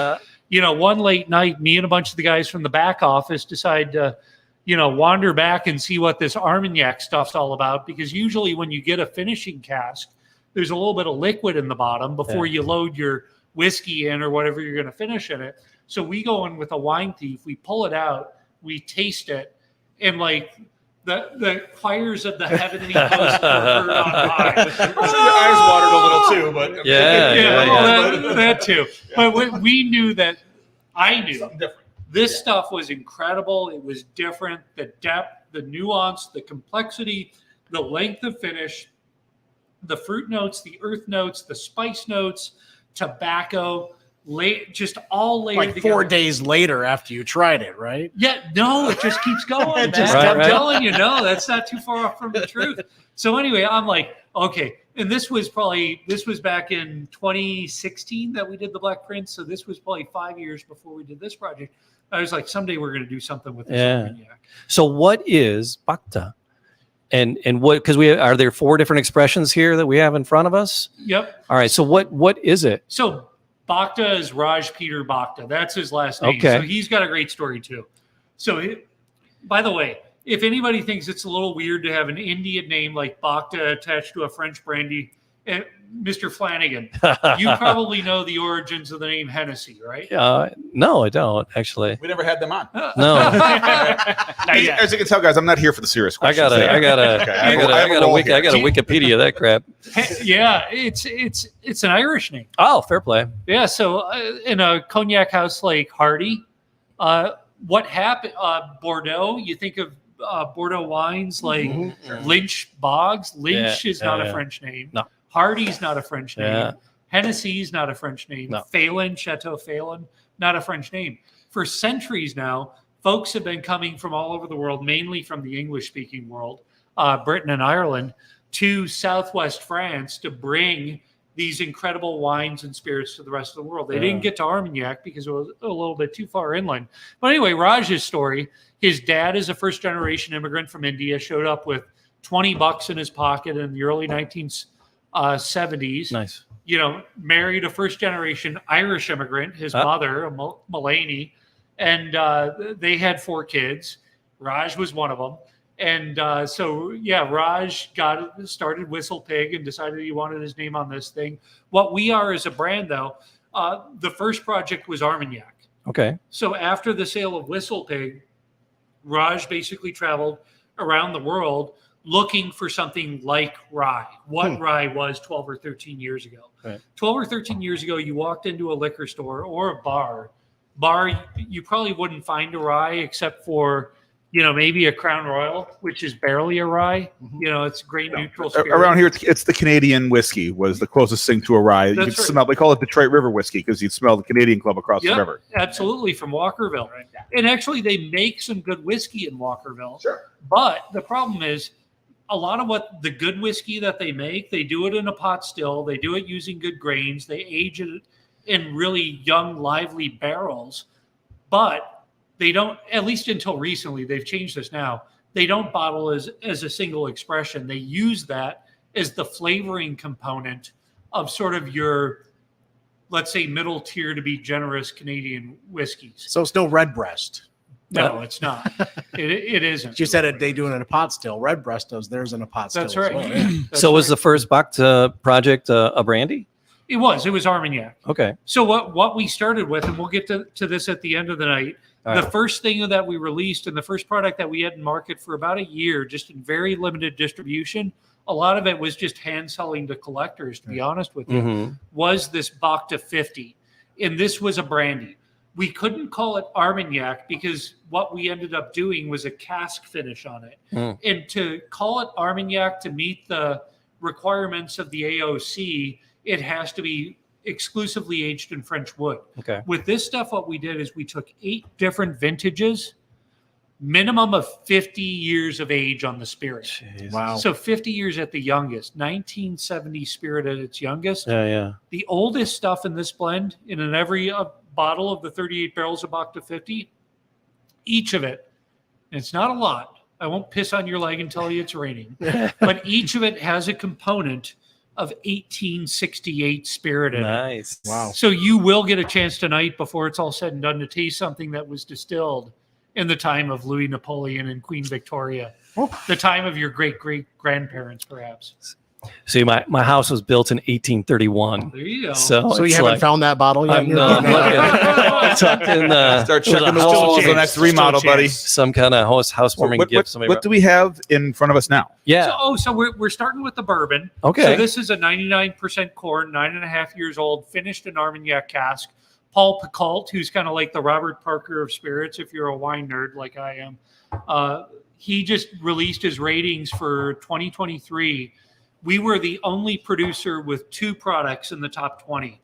You know, one late night, me and a bunch of the guys from the back office decided to, you know, wander back and see what this Armagnac stuff's all about. Because usually when you get a finishing cask, there's a little bit of liquid in the bottom before you load your whiskey in or whatever you're going to finish in it. So we go in with a wine thief, we pull it out, we taste it, and like the choirs of the heavenly host were heard on high. Your eyes watered a little too, but Well, that too. Yeah. But we knew that I knew Something different. this stuff was incredible. It was different. The depth, the nuance, the complexity, the length of finish, the fruit notes, the earth notes, the spice notes, tobacco, just all layered Like together. 4 days later after you tried it, right? Yeah, no, it just keeps going. It man. just I'm kept telling you, no, that's not too far off from the truth. So anyway, I'm like, okay, and this was back in 2016 that we did the Black Prince. So this was probably 5 years before we did this project. I was like, someday we're going to do something with this. Yeah. Armagnac. So what is Bhakta? And what, because are there 4 different expressions here that we have in front of us? Yep. All right. So what is it? So Bhakta is Raj Peter Bhakta. That's his last name. Okay. So he's got a great story too. So by the way, if anybody thinks it's a little weird to have an Indian name like Bhakta attached to a French brandy, Mr. Flanagan, you probably know the origins of the name Hennessy, right? No, I don't actually. We never had them on. No, As you can tell, guys, I'm not here for the serious I questions. got a role here. Wikipedia that crap. Yeah, it's an Irish name. Oh, fair play. Yeah, so in a cognac house like Hardy, what happened? Bordeaux. You think of Bordeaux wines like Lynch Boggs. Lynch is not a French name. No. Hardy's not a French name. Yeah. Hennessy's not a French name. No. Phelan, Chateau Phelan, not a French name. For centuries now, folks have been coming from all over the world, mainly from the English-speaking world, Britain and Ireland, to Southwest France to bring these incredible wines and spirits to the rest of the world. They didn't get to Armagnac because it was a little bit too far inland. But anyway, Raj's story, his dad is a first-generation immigrant from India, showed up with $20 in his pocket in the early 1970s. Nice. You know, married a first-generation Irish immigrant, his mother, Mulaney, and they had 4 kids. Raj was one of them. And Raj started Whistle Pig and decided he wanted his name on this thing. What we are as a brand, though, the first project was Armagnac. Okay. So after the sale of Whistle Pig, Raj basically traveled around the world looking for something like rye, what rye was 12 or 13 years ago. Right. 12 or 13 years ago, you walked into a liquor store or a bar, you probably wouldn't find a rye except for, maybe a Crown Royal, which is barely a rye. It's grain neutral spirit. Around here, it's the Canadian whiskey was the closest thing to a rye. You could smell. They call it Detroit River whiskey because you'd smell the Canadian Club across the river. Absolutely, from Walkerville. Right. And actually, they make some good whiskey in Walkerville. Sure. But the problem is, a lot of what the good whiskey that they make, they do it in a pot still. They do it using good grains. They age it in really young, lively barrels. But they don't, at least until recently, they've changed this now. They don't bottle as a single expression. They use that as the flavoring component of sort of your, let's say, middle tier to be generous Canadian whiskeys. So it's no Redbreast. No, it's not. It isn't. You said they do it in a pot still. Redbreast does theirs in a pot still. That's right. Well, yeah. So was the first Bhakta project a brandy? It was Armagnac. Okay. So what we started with, and we'll get to this at the end of the night, the first thing that we released and the first product that we had in market for about a year, just in very limited distribution, a lot of it was just hand selling to collectors, to be honest with you, was this Bhakta 50. And this was a brandy. We couldn't call it Armagnac because what we ended up doing was a cask finish on it. And to call it Armagnac to meet the requirements of the AOC, it has to be exclusively aged in French wood. Okay. With this stuff, what we did is we took 8 different vintages, minimum of 50 years of age on the spirit. Jeez. Wow. So 50 years at the youngest, 1970 spirit at its youngest. Yeah. The oldest stuff in this blend, in every bottle of the 38 barrels of Bhakta 50, each of it, and it's not a lot, I won't piss on your leg and tell you it's raining, but each of it has a component of 1868 spirit in it. Nice. Wow. So you will get a chance tonight, before it's all said and done, to taste something that was distilled in the time of Louis Napoleon and Queen Victoria, the time of your great-great-grandparents, perhaps. See, my house was built in 1831. There you go. So you it's haven't like, found that bottle yet? I'm tucked in Start checking the walls. The next remodel, buddy. some kind of housewarming gift. Somebody What do we have in front of us now? Yeah. So we're starting with the bourbon. Okay. So this is a 99% corn, 9.5 years old, finished in Armagnac cask. Paul Picault, who's kind of like the Robert Parker of spirits, if you're a wine nerd like I am, he just released his ratings for 2023. We were the only producer with 2 products in the top 20.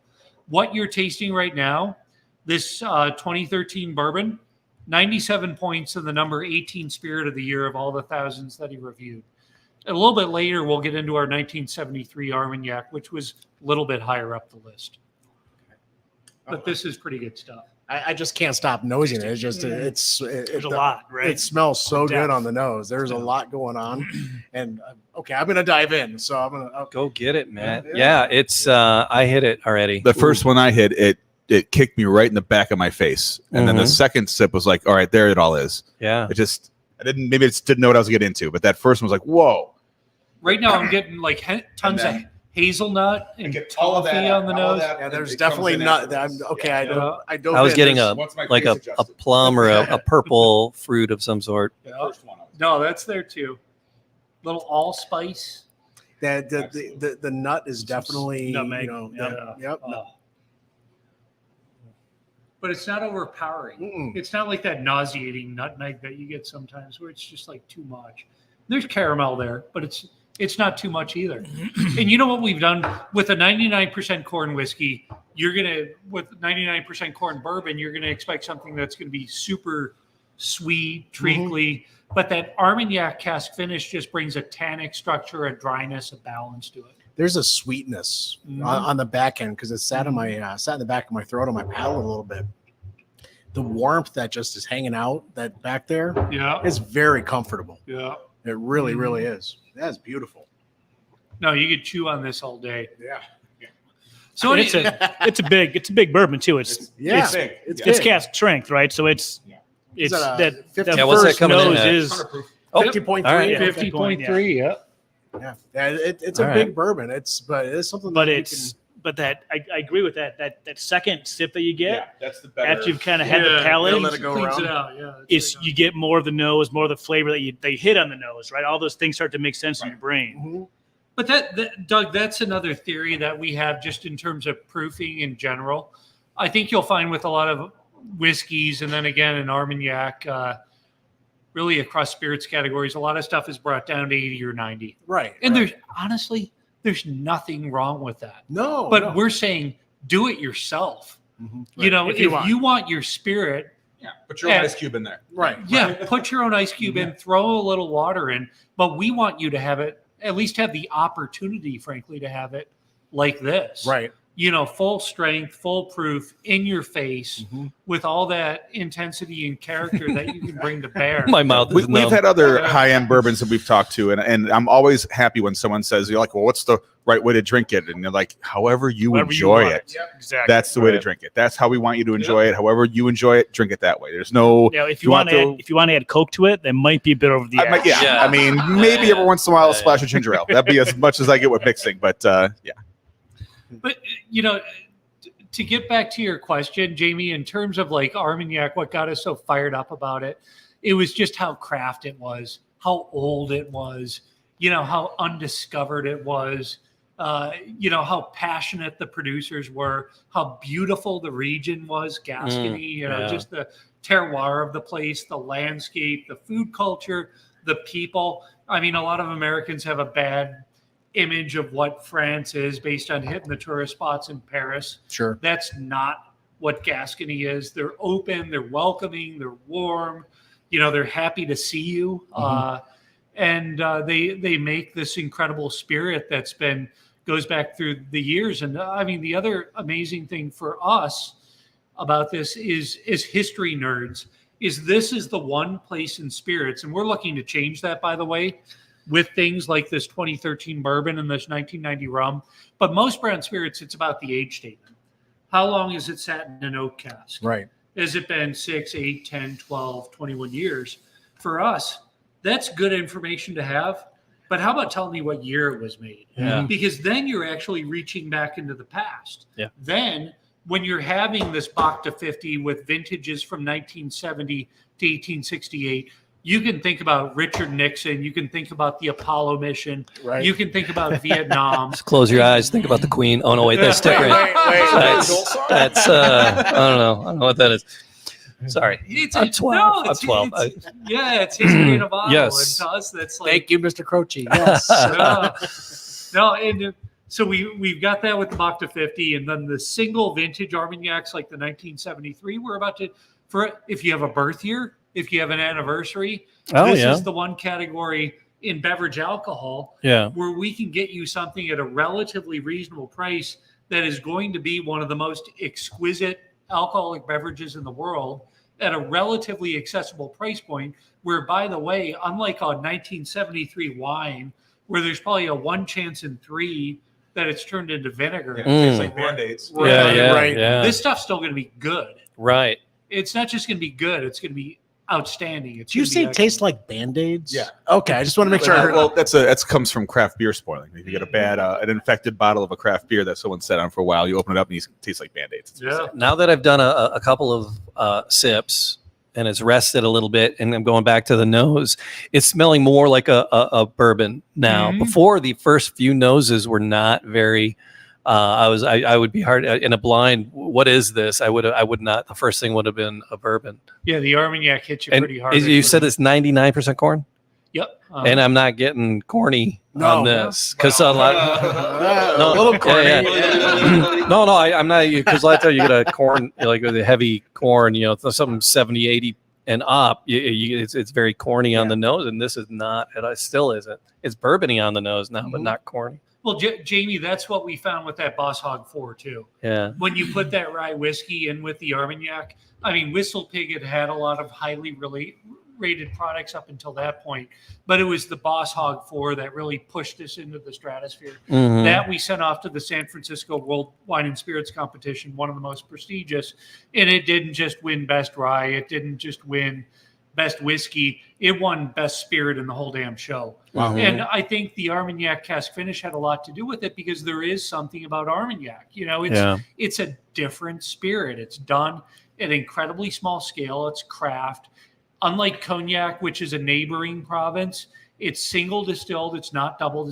What you're tasting right now, this 2013 bourbon, 97 points in the number 18 spirit of the year of all the thousands that he reviewed. A little bit later, we'll get into our 1973 Armagnac, which was a little bit higher up the list. But this is pretty good stuff. I just can't stop nosing it. It's just There's a lot, right? It smells so Depth. good on the nose. There's a lot going on, and okay, I'm gonna dive in. So I'm gonna Go get it, man. Yeah, it's I hit it already. The first one I hit, it kicked me right in the back of my face, and then the second sip was like, all right, there it all is. Yeah. I didn't know what I was getting into, but that first one was like, whoa. Right now, I'm getting like tons of hazelnut and toffee on the nose. Yeah, there's definitely not. I don't. I was getting a plum or a purple fruit of some sort. No, that's there too. Little allspice. The nut is definitely Nutmeg. Yep. But it's not overpowering. Mm-mm. It's not like that nauseating nutmeg that you get sometimes where it's just like too much. There's caramel there, but it's not too much either. And you know what we've done with a 99% corn whiskey, with 99% corn bourbon, you're going to expect something that's going to be super sweet, treacly, but that Armagnac cask finish just brings a tannic structure, a dryness, a balance to it. There's a sweetness on the back end because it sat in the back of my throat on my palate a little bit. The warmth that just is hanging out that back there is very comfortable. Yeah. It really, really is. That's beautiful. No, you could chew on this all day. Yeah. So it's a big bourbon too. It's cask strength, right? So it's that 50? Yeah, what's that first coming in nose at? is 50.3. All right. 50.3, yeah. Yeah. It's a All big right. bourbon. But it's something. but that it's but that I agree with that second sip that you get that's the better. after you've kind of had the palate let it go Cleans around. it out, yeah. is you get more of the nose, more of the flavor that they hit on the nose, right? All those things start to make sense in your brain. Mhm. But that, Doug, that's another theory that we have just in terms of proofing in general. I think you'll find with a lot of whiskeys and then again in Armagnac, really across spirits categories, a lot of stuff is brought down to 80 or 90. Right. And right. there's nothing wrong with that. no, But no. we're saying do it yourself. Mhm. You know, If if you you want. want your spirit, Put your own ice cube in there. Right. yeah, put your own ice cube in, throw a little water in, but we want you to have it, at least have the opportunity, frankly, to have it like this. Right. You know, full strength, full proof, in your face, Mhm. with all that intensity and character that you can bring to bear. My mouth is We've numb. had other high-end bourbons that we've talked to, and I'm always happy when someone says, you're like, well, what's the right way to drink it? And they're like, however you Whatever you enjoy want. it. Yep, exactly. That's the way to drink it. That's how we want you to enjoy it. However you enjoy it, drink it that way. There's no. Now, if you want to add Coke to it, that might be a bit over the edge. Yeah. I mean, maybe every once in a while, a splash of ginger ale. That'd be as much as I get with mixing. But yeah. But, you know, to get back to your question, Jamie, in terms of like Armagnac, what got us so fired up about it, it was just how craft it was, how old it was, you know, how undiscovered it was, you know, how passionate the producers were, how beautiful the region was, Gascony, you know, just the terroir of the place, the landscape, the food culture, the people. I mean, a lot of Americans have a bad image of what France is based on hitting the tourist spots in Paris. Sure. That's not what Gascony is. They're open, they're welcoming, they're warm, you know, they're happy to see you. And they make this incredible spirit that's goes back through the years. And I mean, the other amazing thing for us about this is history nerds, this is the one place in spirits, and we're looking to change that, by the way, with things like this 2013 bourbon and this 1990 rum. But most brown spirits, it's about the age statement. How long has it sat in an oak cask? Right. Has it been 6, 8, 10, 12, 21 years? For us, that's good information to have. But how about telling me what year it was made? Yeah. Because then you're actually reaching back into the past. Yeah. Then when you're having this Bhakta 50 with vintages from 1970 to 1868, you can think about Richard Nixon. You can think about the Apollo mission. Right. You can think about Vietnam. Just close your eyes. Think about the Queen. Oh no, wait, that's different. That's I don't know. I don't know what that is. Sorry, I'm 12. I'm 12. It's history in a bottle. Yes. And to us, that's like Thank you, Mr. Croce. Yes. So we've got that with the Bhakta 50, and then the single vintage Armagnacs like the 1973. We're about to, for if you have a birth year, if you have an anniversary, this is the one category in beverage alcohol where we can get you something at a relatively reasonable price that is going to be one of the most exquisite alcoholic beverages in the world at a relatively accessible price point, where, by the way, unlike a 1973 wine where there's probably a 1 chance in 3 that it's turned into vinegar. It's like Band-Aids. Right. This stuff's still going to be good. Right. It's not just going to be good. It's going to be outstanding. Did you say it tastes like Band-Aids? Yeah. Okay, I just want to make sure I heard. Well, that comes from craft beer spoiling. If you get a bad, an infected bottle of a craft beer that someone sat on for a while, you open it up and it tastes like Band-Aids. Yeah. Now that I've done a couple of sips and it's rested a little bit, and I'm going back to the nose, it's smelling more like a bourbon now. Before, the first few noses were not very. I would be hard in a blind. What is this? I would not. The first thing would have been a bourbon. Yeah, the Armagnac hits you And pretty hard. you said it's 99% corn. Yep. And I'm not getting corny on this because a lot. A little corny. No, I'm not, because a lot of times you get a corn, like with a heavy corn, something 70, 80 and up. It's very corny on the nose, and this is not. It still isn't. It's bourbony on the nose now, but not corny. Well, Jamie, that's what we found with that Boss Hog 4 too. Yeah. When you put that rye whiskey in with the Armagnac, I mean, Whistle Pig had a lot of highly rated products up until that point, but it was the Boss Hog 4 that really pushed us into the stratosphere. That we sent off to the San Francisco World Wine and Spirits Competition, one of the most prestigious, and it didn't just win Best Rye, it didn't just win Best Whiskey, it won Best Spirit in the whole damn show. Wow. And I think the Armagnac cask finish had a lot to do with it, because there is something about Armagnac. It's a different spirit. It's done at an incredibly small scale. It's craft. Unlike Cognac, which is a neighboring province, it's single distilled. It's not double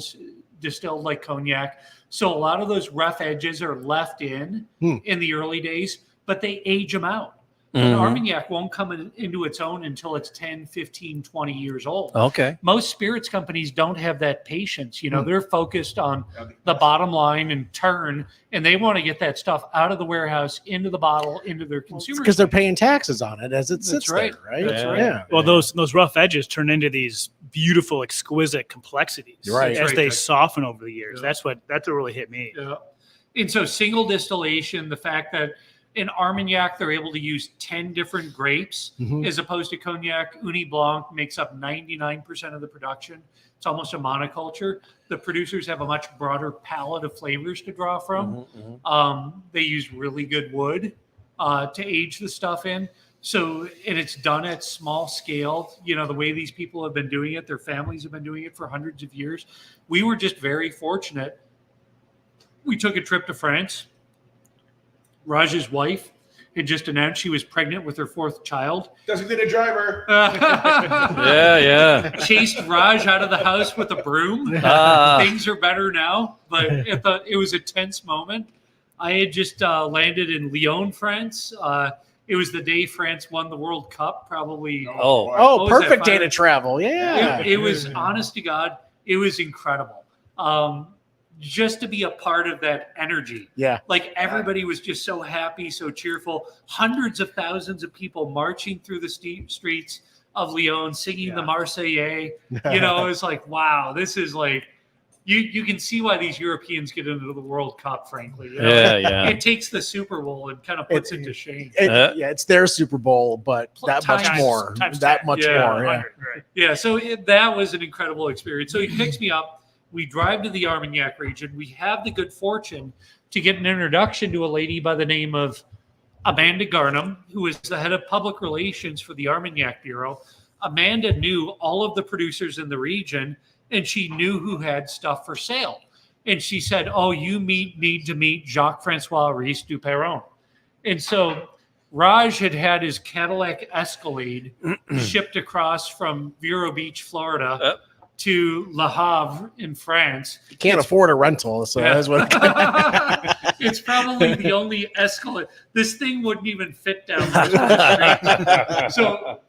distilled like Cognac. So a lot of those rough edges are left in the early days, but they age them out. And Armagnac won't come into its own until it's 10, 15, 20 years old. Okay. Most spirits companies don't have that patience. They're focused on the bottom line and turn, and they want to get that stuff out of the warehouse, into the bottle, into their consumers. Because they're paying taxes on it as it sits That's right. there, right? That's right. Yeah. Well, those rough edges turn into these beautiful, exquisite complexities Right. as they soften over the years. That's what really hit me. Yeah. And so single distillation, the fact that in Armagnac, they're able to use 10 different grapes as opposed to Cognac. Uni Blanc makes up 99% of the production. It's almost a monoculture. The producers have a much broader palette of flavors to draw from. They use really good wood to age the stuff in. So, and it's done at small scale. The way these people have been doing it, their families have been doing it for hundreds of years. We were just very fortunate. We took a trip to France. Raj's wife had just announced she was pregnant with her 4th child. Designated driver. Yeah. Chased Raj out of the house with a broom. Things are better now, but it was a tense moment. I had just landed in Lyon, France. It was the day France won the World Cup, probably. Oh, perfect day to travel. Yeah. It was, honest to God, it was incredible. Just to be a part of that energy. Yeah. Like everybody was just so happy, so cheerful. Hundreds of thousands of people marching through the streets of Lyon, singing the Marseillaise. It was like, wow, this is like, you can see why these Europeans get into the World Cup, frankly. Yeah. It takes the Super Bowl and kind of puts it to shame. It's their Super Bowl, but that much more. That much more. Yeah. Right. Yeah, so that was an incredible experience. So he picks me up. We drive to the Armagnac region. We have the good fortune to get an introduction to a lady by the name of Amanda Garnham, who is the head of public relations for the Armagnac Bureau. Amanda knew all of the producers in the region and she knew who had stuff for sale. And she said, "Oh, you need to meet Jacques-Francois Riis du Perron." And so Raj had his Cadillac Escalade shipped across from Vero Beach, Florida, to Le Havre in France. You can't afford a rental, so that's what. It's probably the only Escalade. This thing wouldn't even fit down the street.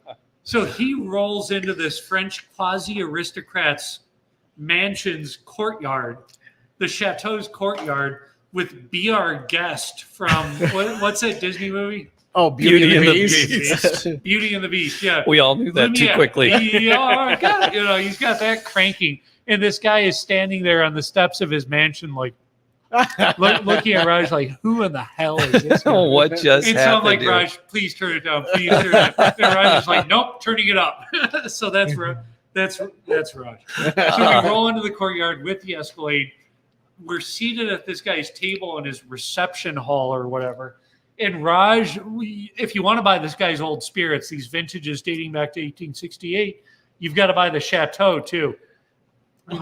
So he rolls into this French quasi-aristocrat's mansion's courtyard, the chateau's courtyard, with Be Our Guest from what's that Disney movie? Oh, Beauty and the Beast. Beauty and the Beast. Yeah, We all knew that too quickly. Be our guest. He's got that cranking, and this guy is standing there on the steps of his mansion, like looking at Raj, like, who in the hell is this guy? What just And happened? so I'm like, here? Raj, please turn it down. Please turn it down. And Raj is like, nope, turning it up. So that's Raj. So we roll into the courtyard with the Escalade. We're seated at this guy's table in his reception hall or whatever. And Raj, if you want to buy this guy's old spirits, these vintages dating back to 1868, you've got to buy the Chateau too. And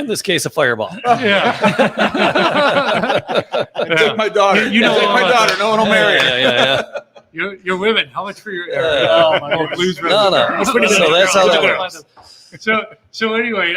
this case of Fireball. Yeah. Take my daughter. You know take my daughter. No one will marry her. Yeah. Your women. How much for your? Oh my goodness. Blues No. So that's how that works. So anyway,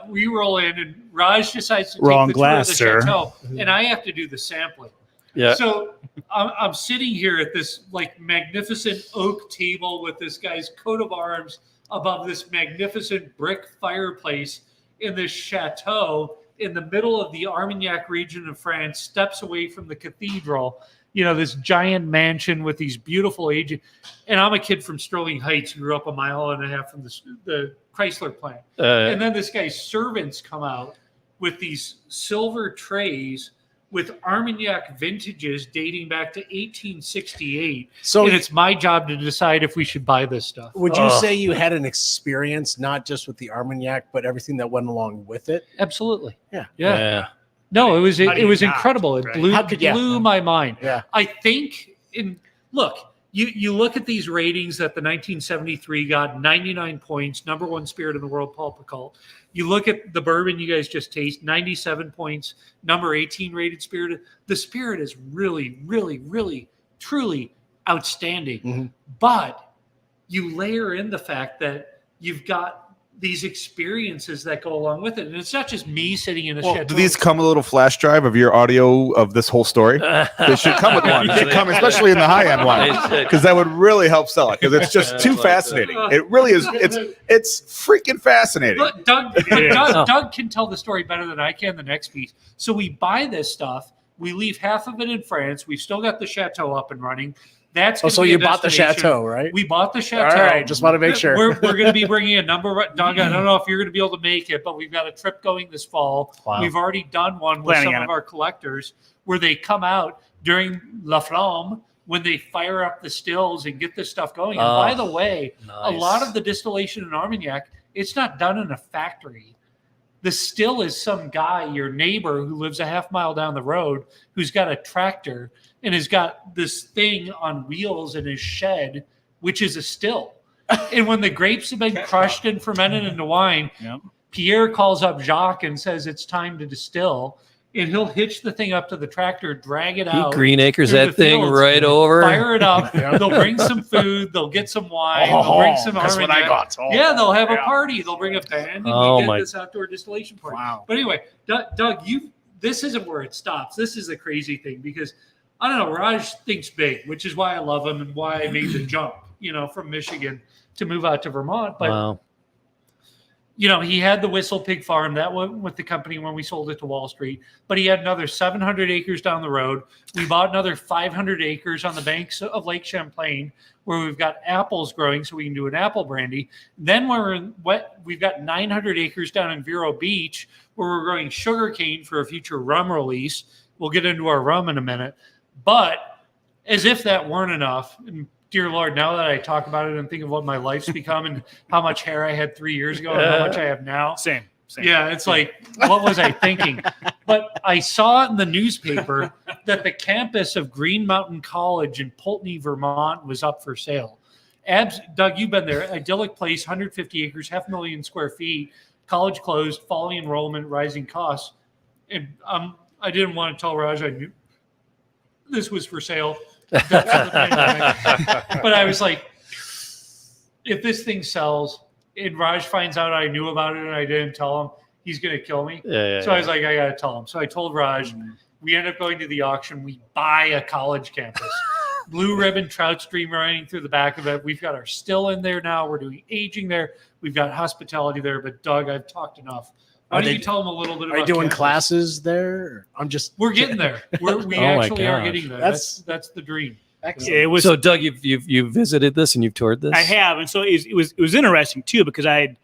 we roll in, and Raj decides to take Wrong the glass, tour sir. of the chateau, and I have to do the sampling. Yeah. So I'm sitting here at this like magnificent oak table with this guy's coat of arms above this magnificent brick fireplace in this chateau in the middle of the Armagnac region of France, steps away from the cathedral. This giant mansion with these beautiful aging. And I'm a kid from Sterling Heights who grew up a mile and a half from the Chrysler plant. And then this guy's servants come out with these silver trays with Armagnac vintages dating back to 1868. So and it's my job to decide if we should buy this stuff. would you say you had an experience not just with the Armagnac, but everything that went along with it? Absolutely. Yeah. No, it was How do you not, incredible. It right? blew my mind. Yeah. I think you look at these ratings that the 1973 got 99 points, number one spirit in the world, Paul Pacult. You look at the bourbon you guys just taste, 97 points, number 18 rated spirit. The spirit is really, really, really, truly outstanding. Mm-hmm. But you layer in the fact that you've got these experiences that go along with it. And it's not just me sitting in a chateau. Do these come with a little flash drive of your audio of this whole story? They should come with one. They should come, especially in the high-end one, because that would really help sell it, because it's just too fascinating. It really is. It's freaking fascinating. But Doug can tell the story better than I can the next piece. So we buy this stuff. We leave half of it in France. We've still got the chateau up and running. That's so you bought the chateau, right? We bought the chateau. All right, just want to make sure. We're going to be bringing a number. Doug, I don't know if you're going to be able to make it, but we've got a trip going this fall. Wow. We've already done one with Planning some on of our collectors where they come out during La Flamme when they fire up the stills and get this stuff going. And by the way, a lot of the distillation in Armagnac, it's not done in a factory. The still is some guy, your neighbor who lives a half mile down the road, who's got a tractor and has got this thing on wheels in his shed, which is a still. And when the grapes have been crushed and fermented into wine, Pierre calls up Jacques and says it's time to distill. And he'll hitch the thing up to the tractor, drag it out. He Green Acres through that the thing fields, right over. Fire it up. They'll bring some food. They'll get some wine. They'll bring some that's what I Armagnac. got. Oh, Yeah, they'll have a party. They'll bring a band and we get this outdoor distillation party. Wow. But anyway, Doug, this isn't where it stops. This is the crazy thing because I don't know, Raj thinks big, which is why I love him and why I made the jump, from Michigan to move out to Vermont. But he had the Whistle Pig Farm that went with the company when we sold it to Wall Street, but he had another 700 acres down the road. We bought another 500 acres on the banks of Lake Champlain where we've got apples growing so we can do an apple brandy. Then we've got 900 acres down in Vero Beach where we're growing sugarcane for a future rum release. We'll get into our rum in a minute. But as if that weren't enough, and dear Lord, now that I talk about it and think of what my life's become and how much hair I had 3 years ago and how much I have now. Same. Yeah, it's like, what was I thinking? But I saw it in the newspaper that the campus of Green Mountain College in Pulteney, Vermont was up for sale. Doug, you've been there. Idyllic place, 150 acres, 500,000 square feet. College closed, falling enrollment, rising costs. And I didn't want to tell Raj I knew this was for sale. But I was like, if this thing sells and Raj finds out I knew about it and I didn't tell him, he's going to kill me. I was like, I got to tell him. So I told Raj. We end up going to the auction. We buy a college campus. Blue ribbon trout stream running through the back of it. We've got our still in there now. We're doing aging there. We've got hospitality there. But Doug, I've talked enough. Why don't you tell them a little bit about Are you doing campus? Classes there? We're getting there. We actually are getting there. That's the dream. Excellent. It was So Doug, you've visited this and you've toured this? I have, and so it was interesting too because I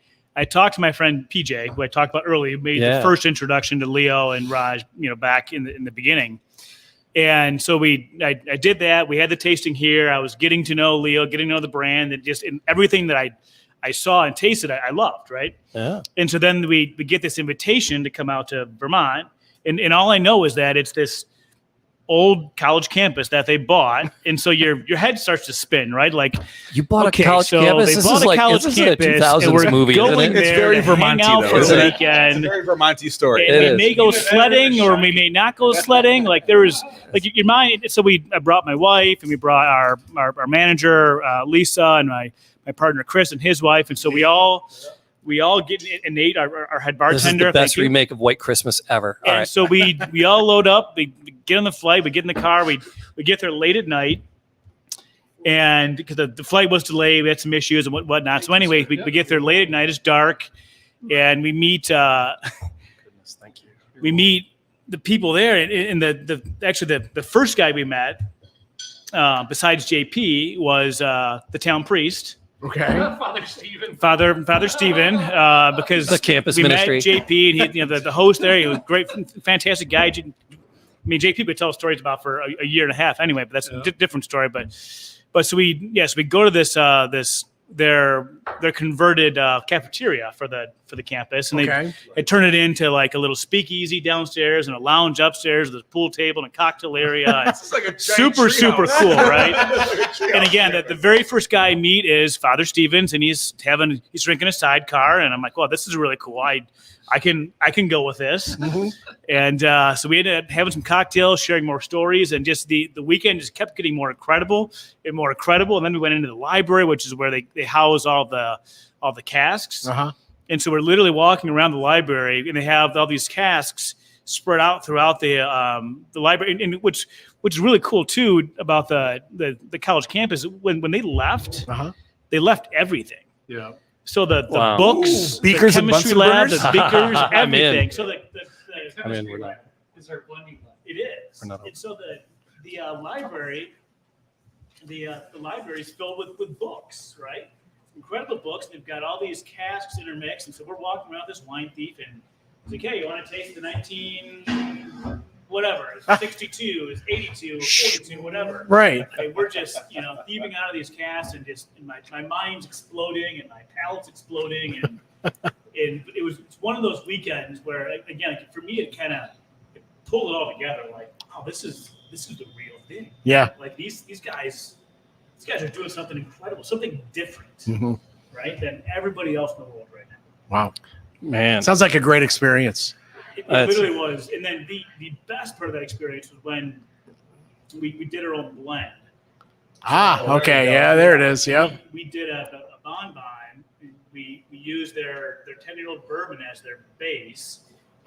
talked to my friend PJ, who I talked about earlier, who made the first introduction to Leo and Raj, back in the beginning. And so I did that. We had the tasting here. I was getting to know Leo, getting to know the brand, and just in everything that I saw and tasted, I loved, right? Yeah. And so then we get this invitation to come out to Vermont, and all I know is that it's this old college campus that they bought, and so your head starts to spin, right? Like, you bought okay, a college so campus. they This bought is a like college this is a campus, 2000s and we're movie, isn't going it? It's there very to hang Vermonty, out though, for isn't the it? weekend. It's a very Vermonty story. And It we may is. go sledding or we may not go sledding. Like there was like your mind. So I brought my wife and we brought our manager Lisa and my partner Chris and his wife, and so we all get and Nate, our head bartender. This is the best remake of White Christmas ever. All And right. so we all load up. We get on the flight. We get in the car. We get there late at night. And because the flight was delayed, we had some issues and whatnot. So anyway, we get there late at night. It's dark, and we meet. Thank you. We meet the people there, and the first guy we met, besides JP, was the town priest. Okay. Father Stephen. Because The campus we ministry. met JP, and he, the host there, he was great, fantastic guy. I mean, JP would tell stories about for a year and a half anyway, but that's a different story. But so we go to this their converted cafeteria for the campus, and they turn it into like a little speakeasy downstairs and a lounge upstairs with a pool table and a cocktail area. It's like a giant super treehouse. cool, right? And again, the very first guy I meet is Father Stevens, and he's drinking a sidecar, and I'm like, well, this is really cool. I can go with this. And so we ended up having some cocktails, sharing more stories, and just the weekend just kept getting more incredible. And then we went into the library, which is where they house all the casks. And so we're literally walking around the library, and they have all these casks spread out throughout the library, and which is really cool too about the college campus. When they left, they left everything. Yeah. So the Wow. books, Beakers the and chemistry Bunsen lab, burners? the beakers, I'm in. everything. So the I mean, we're not. Is our blending lab. it is. We're not- And so the library, the library is filled with books, right? Incredible books. They've got all these casks intermixed, and so we're walking around this wine thief, and it's like, hey, you want to taste the 19 whatever? It's 62, it's 82, 42, whatever. Right. Okay, we're just thieving out of these casks, and my mind's exploding and my palate's exploding, and it's one of those weekends where again for me it kind of pulled it all together. Like, oh, this is the real thing. Yeah. Like these guys are doing something incredible, something different, right, than everybody else in the world right now. Wow. Man. Sounds like a great experience. It literally was. And then the best part of that experience was when we did our own blend. Okay. Yeah, there it is. Yep. We did a bonbon. We used their 10-year-old bourbon as their base,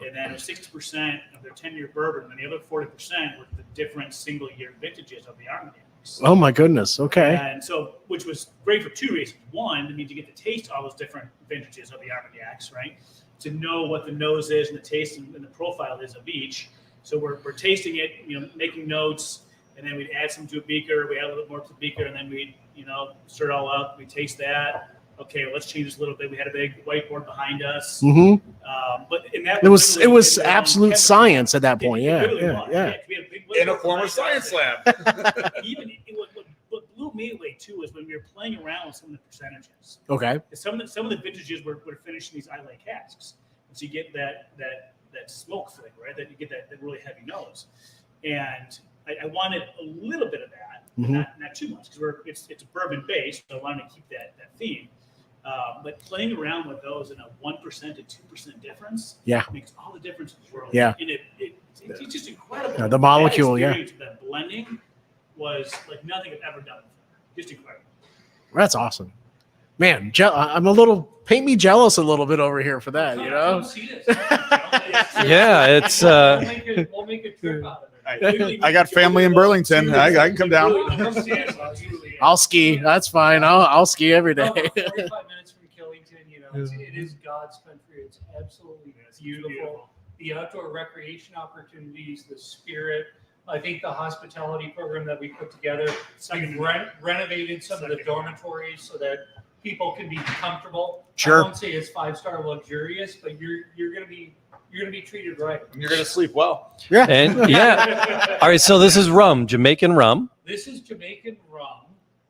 and then 60% of their 10-year bourbon, and the other 40% were the different single-year vintages of the Armagnacs. Oh my goodness. Okay. And so, which was great for two reasons. One, it means you get to taste all those different vintages of the Armagnacs, right? To know what the nose is and the taste and the profile is of each. So we're tasting it, making notes, and then we'd add some to a beaker. We add a little bit more to the beaker, and then we'd, stir it all up. We taste that. Okay, well, let's change this a little bit. We had a big whiteboard behind us. But in that, It was absolute science at that point. Yeah. Really Yeah. was. Yeah. We had a big In a whiteboard former behind science us. lab. Even what blew me away too is when we were playing around with some of the percentages. Okay. Some of the vintages were finishing these Islay casks, and so you get that smoke flavor, right? That you get that really heavy nose, and I wanted a little bit of that. not too much because it's bourbon based, so I wanted to keep that theme. But playing around with those in a 1% to 2% difference, makes all the difference in the world. Yeah, and it's just incredible. Yeah, the molecule, that blending was like nothing I've ever done before. Just incredible. That's awesome, man. I'm a little paint me jealous a little bit over here for that. Come see this. Yeah, it's. We'll make a trip out of it. I got family in Burlington. I can come down. I'll ski. That's fine. I'll ski every day. 45 minutes from Killington. It is God's country. It's absolutely beautiful. The outdoor recreation opportunities, the spirit. I think the hospitality program that we put together. We've renovated some of the dormitories so that people can be comfortable. Sure. I won't say it's 5-star luxurious, but you're going to be treated right. You're gonna sleep well. Yeah. And all right. So this is rum, Jamaican rum. This is Jamaican rum.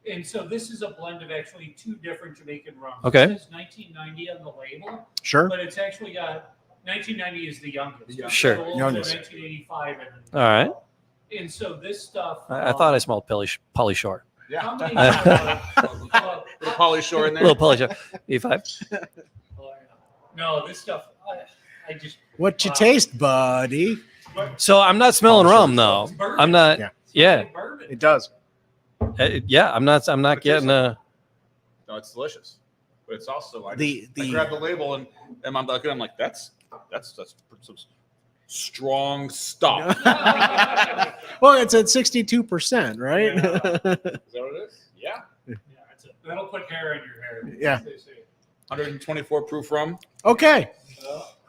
And so this is a blend of actually 2 different Jamaican rums. Okay. It says 1990 on the label, Sure. but it's actually got 1990 is the youngest. Sure. So Youngest. 1985 in it. All right. And so this stuff. I thought I smelled Polly Shore. How many Little Polly Shore in A there. little Polly Shore. E5. No, this stuff. I just. What you taste, buddy? So I'm not smelling rum though. It's bourbon. I'm not. Yeah. Yeah. Bourbon. It does. Yeah. I'm not getting a. No, it's delicious, but it's also I The grab the label and I'm looking. I'm like, that's some strong stuff. well, it's at 62%, right? Is that what it is? Yeah. That'll put hair in your hair. Yeah. as they say. 124 proof rum. Okay.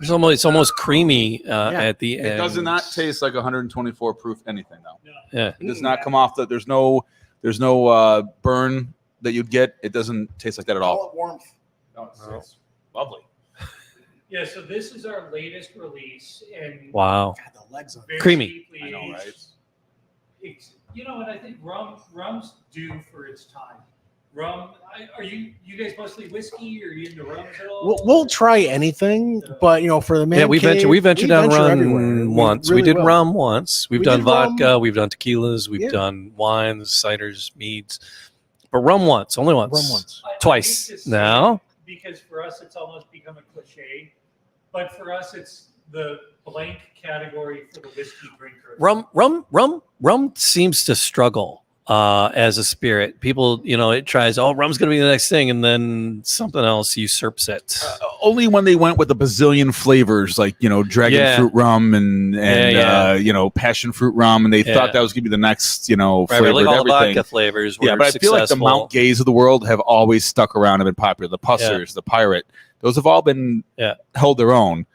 It's almost creamy at the end. It does not taste like 124 proof anything though. Yeah. It does not come off the. There's no burn that you'd get. It doesn't taste like that at all. Warmth. No, it's lovely. Yeah. So this is our latest release, and Wow. God, the legs are very Creamy. deeply I know, aged. right? It's, and I think rum's due for its time. Rum. Are you guys mostly whiskey? Or are you into rums at all? We'll try anything, but for the man. Yeah, we ventured down everywhere. rum once. really We did will. rum once. We've We done did rum. vodka. We've done tequilas. We've done wines, ciders, meads. But rum once, only once. Rum once. I Twice. hate to say No. it, because for us it's almost become a cliche, but for us it's the blank category for the whiskey drinker. Rum seems to struggle as a spirit. People, it tries, rum's going to be the next thing, and then something else usurps it. Only when they went with the bazillion flavors, like dragon fruit rum and passion fruit rum, and they thought that was going to be the next flavor. Right, like all the everything. vodka flavors were But I feel like the successful. Mount Gays of the world have always stuck around and been popular. The Pussers, the Pirate, those have all been held their own.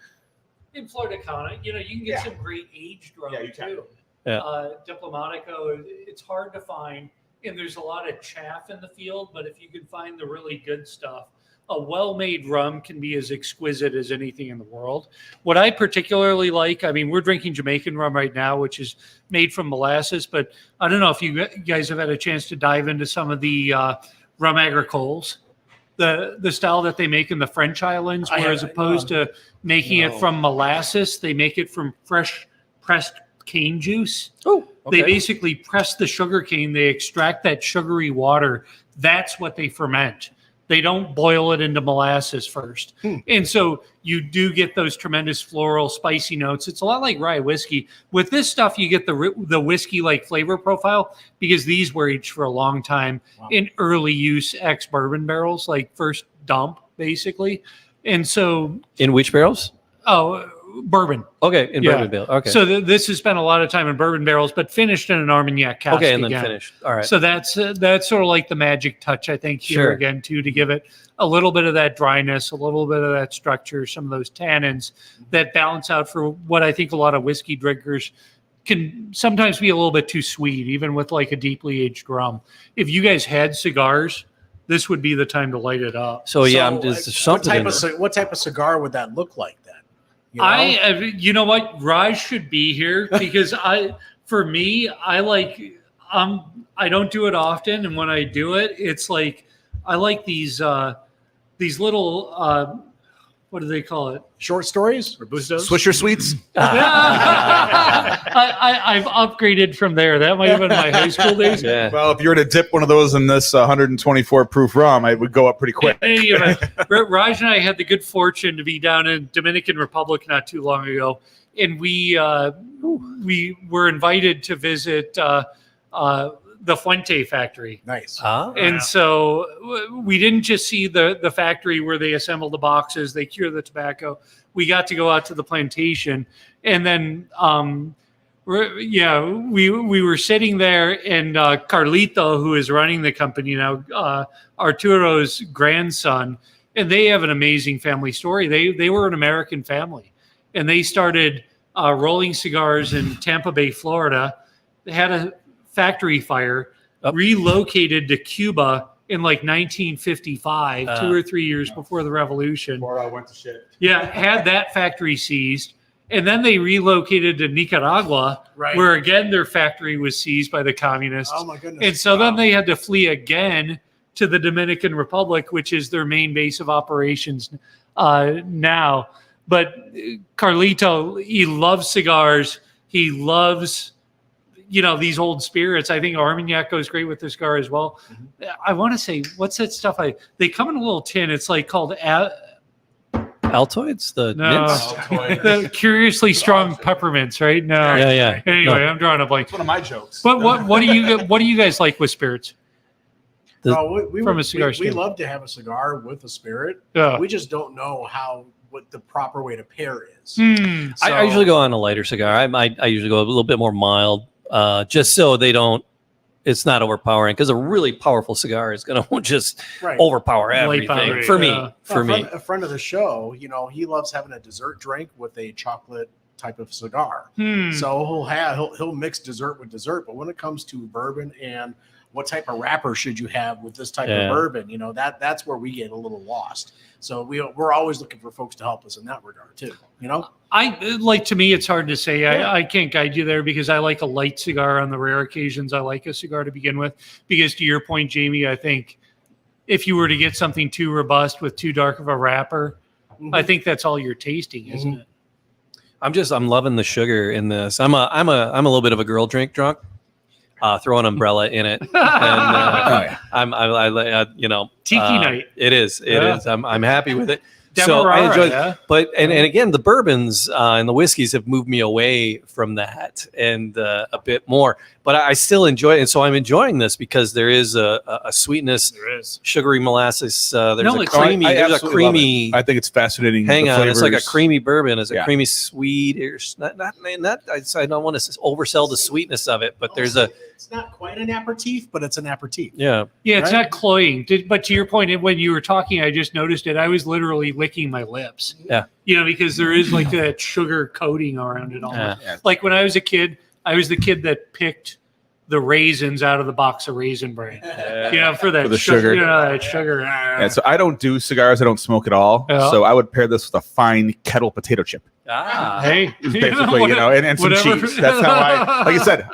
In Florida County, you can get some great aged rum too. Yeah. Diplomatico, it's hard to find, and there's a lot of chaff in the field, but if you can find the really good stuff, a well-made rum can be as exquisite as anything in the world. What I particularly like, we're drinking Jamaican rum right now, which is made from molasses, but I don't know if you guys have had a chance to dive into some of the rum agricoles, the style that they make in the French islands, where as opposed to making it from molasses, they make it from fresh pressed cane juice. Oh, okay. They basically press the sugar cane, they extract that sugary water. That's what they ferment. They don't boil it into molasses first. And so you do get those tremendous floral, spicy notes. It's a lot like rye whiskey. With this stuff, you get the whiskey-like flavor profile because these were aged for a long time in early use ex-bourbon barrels, like first dump, basically. And so... In which barrels? Oh, bourbon. Okay, in bourbon barrels. Okay. So this has spent a lot of time in bourbon barrels, but finished in an Armagnac cask. Okay, and then again. finished. All right. So that's sort of like the magic touch, I think, here Sure. again, too, to give it a little bit of that dryness, a little bit of that structure, some of those tannins that balance out for what I think a lot of whiskey drinkers can sometimes be a little bit too sweet, even with like a deeply aged rum. If you guys had cigars, this would be the time to light it up. So yeah, I'm just something. What type of cigar would that look like then? You know what? Raj should be here because I don't do it often, and when I do it, it's like I like these little what do they call it? Short stories? Robustos? Swisher Sweets. I've upgraded from there. That might have been my high school days. Yeah. Well, if you were to dip one of those in this 124 proof rum, it would go up pretty quick. In any event, Raj and I had the good fortune to be down in Dominican Republic not too long ago, and we were invited to visit the Fuente factory. Nice. And so we didn't just see the factory where they assemble the boxes, they cure the tobacco. We got to go out to the plantation, and then we were sitting there, and Carlito, who is running the company now, Arturo's grandson, and they have an amazing family story. They were an American family, and they started rolling cigars in Tampa Bay, Florida. They had a factory fire, relocated to Cuba in like 1955, 2 or 3 years before the revolution. Before I went to shit. Yeah, had that factory seized. And then they relocated to Nicaragua, Right. where again their factory was seized by the communists. Oh my goodness. And so then they had to flee again to the Dominican Republic, which is their main base of operations now. But Carlito, he loves cigars. He loves, these old spirits. I think Armagnac goes great with this cigar as well. I want to say, what's that stuff? They come in a little tin. It's like called Altoids, the mints. the curiously strong peppermints, right? No. Yeah. Anyway, No. I'm drawing a blank. It's one of my jokes. But what do you guys like with spirits? From a cigar we stand. love to have a cigar with a spirit. Yeah. We just don't know what the proper way to pair is. I usually go on a lighter cigar. I usually go a little bit more mild, just so it's not overpowering, because a really powerful cigar is going to just Right. overpower Light everything powder, for yeah. me. For me, A friend of the show, he loves having a dessert drink with a chocolate type of cigar. So he'll mix dessert with dessert. But when it comes to bourbon and what type of wrapper should you have with this type of bourbon, that's where we get a little lost. So we're always looking for folks to help us in that regard too. To me, it's hard to say. I can't guide you there, because I like a light cigar on the rare occasions I like a cigar to begin with. Because to your point, Jamie, I think if you were to get something too robust with too dark of a wrapper, I think that's all you're tasting, isn't it? I'm loving the sugar in this. I'm a little bit of a girl drink drunk. Throw an umbrella in it, and Tiki night. It is. It is. I'm happy with it. So Demerara, I enjoy yeah. it. But and again, the bourbons and the whiskeys have moved me away from that and a bit more. But I still enjoy it, and so I'm enjoying this because there is a sweetness, There is. sugary molasses. There's No, a it's creamy. I There's a absolutely love it. creamy. I think it's fascinating. Hang the on, it's like a flavors. creamy bourbon. It's a Yeah. creamy sweet. I don't want to oversell the sweetness of it, but there's a It's not quite an aperitif, but it's an aperitif. yeah. Yeah, it's Right? not cloying. But to your point, when you were talking, I just noticed it. I was literally licking my lips. Yeah. Because there is like that sugar coating around it almost. Yeah. Like when I was a kid, I was the kid that picked the raisins out of the box of Raisin Bran. For that For the sugar. that sugar. Yeah, so I don't do cigars. I don't smoke at all. Yeah. So I would pair this with a fine kettle potato chip. Hey, Basically, and some whatever. cheese. That's how like you said,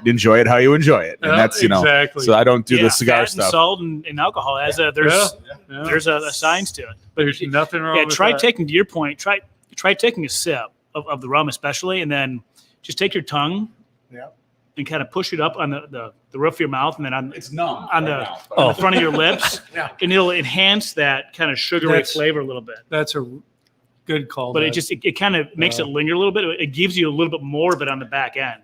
enjoy it how you enjoy it. And that's, exactly. so I don't do the cigar fat and stuff. salt and alcohol there's a science to it. But There's nothing wrong with try that. taking, to your point, try taking a sip of the rum especially, and then just take your tongue and kind of push it up on the roof of your mouth, and then on numb on the front of your lips, and it'll enhance that kind of sugary That's- flavor a little bit. That's a good call. But Dad. it kind of makes it linger a little bit. It gives you a little bit more of it on the back end.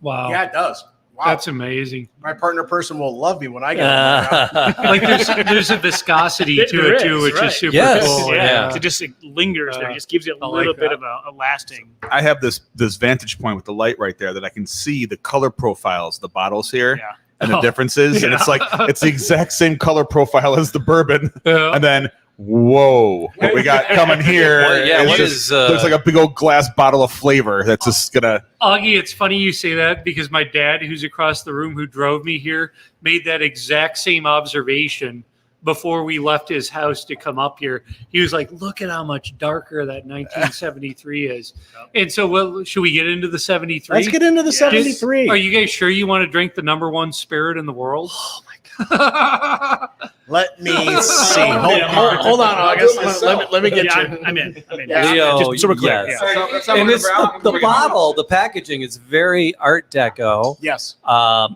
wow. Yeah, it does. Wow. That's amazing. My partner person will love me when I get on Like there's a viscosity to There it too, is, which right. is super Yes. cool. Yeah. It just lingers there. It just gives you a I little like bit that. of a lasting. I have this vantage point with the light right there that I can see the color profiles, the bottles here, Yeah. and the differences. And it's like it's the exact same color profile as the bourbon. Yeah. And then whoa, what we got coming here? What is is, there's like a big old glass bottle of flavor that's just gonna. Augie, it's funny you say that because my dad, who's across the room, who drove me here, made that exact same observation before we left his house to come up here. He was like, look at how much darker that 1973 is. And so, should we get into the 73? Let's get into the 73. Are you guys sure you want to drink the number one spirit in the world? Oh, my God. Let me see. Hold on, August. Let me get you. I'm in. Yeah. Leo, Just super clear. yes. Yeah. And it's the bottle, the packaging is very Art Deco. Yes.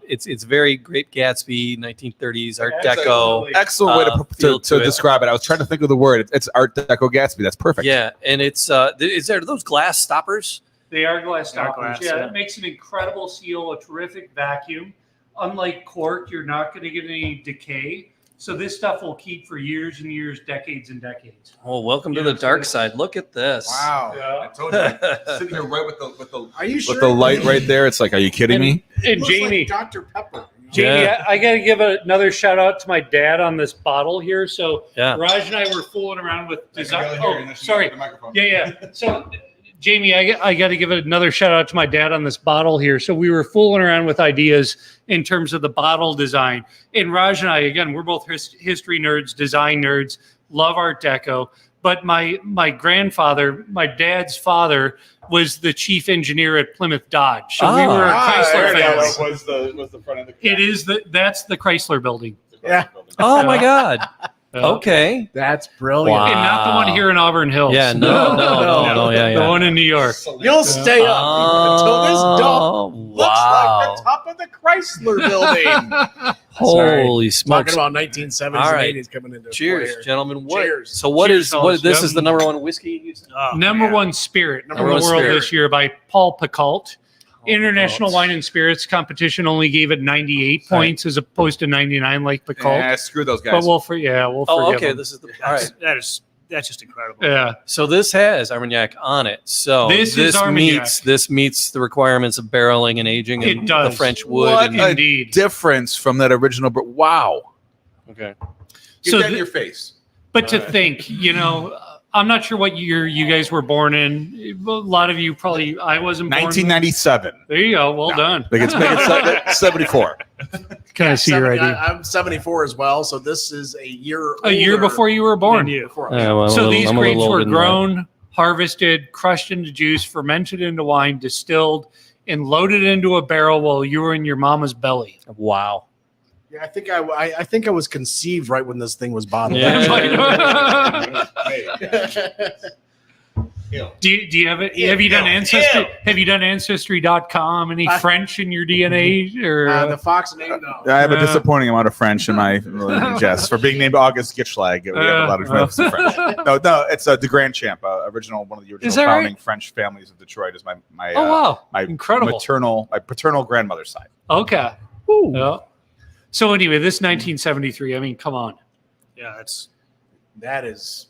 It's very Great Gatsby, 1930s Art Deco. Excellent way feel to to it. describe it. I was trying to think of the word. It's Art Deco Gatsby. That's perfect. Yeah, and it's are those glass stoppers? They are glass They are stoppers. glass, Yeah, yeah. it makes an incredible seal, a terrific vacuum. Unlike cork, you're not going to get any decay. So this stuff will keep for years and years, decades and decades. Oh, welcome to the dark side. Look at this. Wow. Yeah. I told you. Sitting here right with the Are you sure? with the light right there. It's like, are you kidding me? And Looks Jamie, like Dr. Pepper. Jamie, Yeah. I got to give another shout out to my dad on this bottle here. So Yeah. Raj and I were fooling around with design. Oh, sorry. Yeah. So, Jamie, I got to give another shout out to my dad on this bottle here. So we were fooling around with ideas in terms of the bottle design. And Raj and I, again, we're both history nerds, design nerds, love Art Deco. But my grandfather, my dad's father, was the chief engineer at Plymouth Dodge. So we were a Chrysler family. Was the front of the It is that's the Chrysler building. Yeah. Oh my God. Okay. That's brilliant. Wow. And not the one here in Auburn Hills. Yeah. No. Yeah. The one in New York. You'll stay up until this dog looks wow. like the top of the Chrysler building. Holy smokes. Talking about 1970s All and right. 80s coming into Cheers, play. gentlemen. Cheers. So what Cheers, is fellas. this is the number one whiskey you said? Oh, Number man. one spirit in the Number one world spirit. this year by Paul Picault. International Picault. Wine and Spirits competition only gave it 98 points as opposed to 99 like Picault. Yeah, screw those guys. But we'll forgive Oh, okay. them. This is the all right. That's just incredible. Yeah. So this has Armagnac on it. So This is Armagnac. meets the requirements of barreling and aging It and does. the French wood. What and- a Indeed. difference from that original. But wow. okay. Get So that in the- your face. But to think, I'm not sure what year you guys were born in. A lot of you probably, I wasn't born. 1997. There you go. Well done. Make it 74. Can I see your ID? I'm 74 as well, so this is a year A year older before you were born. Than you. before- So these I'm a grapes little were older than that. grown, harvested, crushed into juice, fermented into wine, distilled, and loaded into a barrel while you were in your mama's belly. Wow. Yeah, I think I was conceived right when this thing was bottled. Yeah. Do you have it? Have you done Ancestry? Have you done Ancestry.com? Any French in your DNA? Or the Fox name, no. I have a disappointing amount of French in my Jess. For being named August Gitschlag, we have a lot of French. No, it's the Grand Champ, one of the original that right? founding French families of Detroit. Is my oh wow, my incredible. my paternal grandmother's side. Okay. Yeah. So anyway, this 1973. I mean, come on. Yeah, That is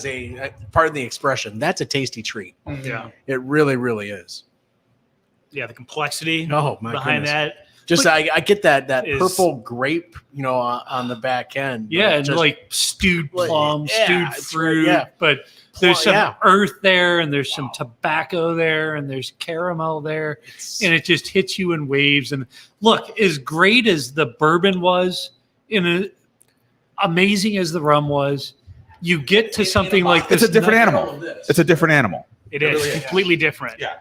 a pardon the expression. That's a tasty treat. yeah. It really, really is. Yeah, the complexity Oh my behind goodness. that. Just I get that Is- purple grape, on the back end. Yeah, and Just- like stewed Well, plum, yeah, stewed it's fruit. right, yeah. But there's some yeah. earth there, and there's some tobacco there, and there's caramel there, and it just hits you in waves. And look, as great as the bourbon was, amazing as the rum was, you get to something like this. It's a different animal. It's a different animal. It is really is. completely different. Yeah.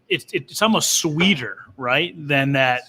It's almost sweeter, right? Than that.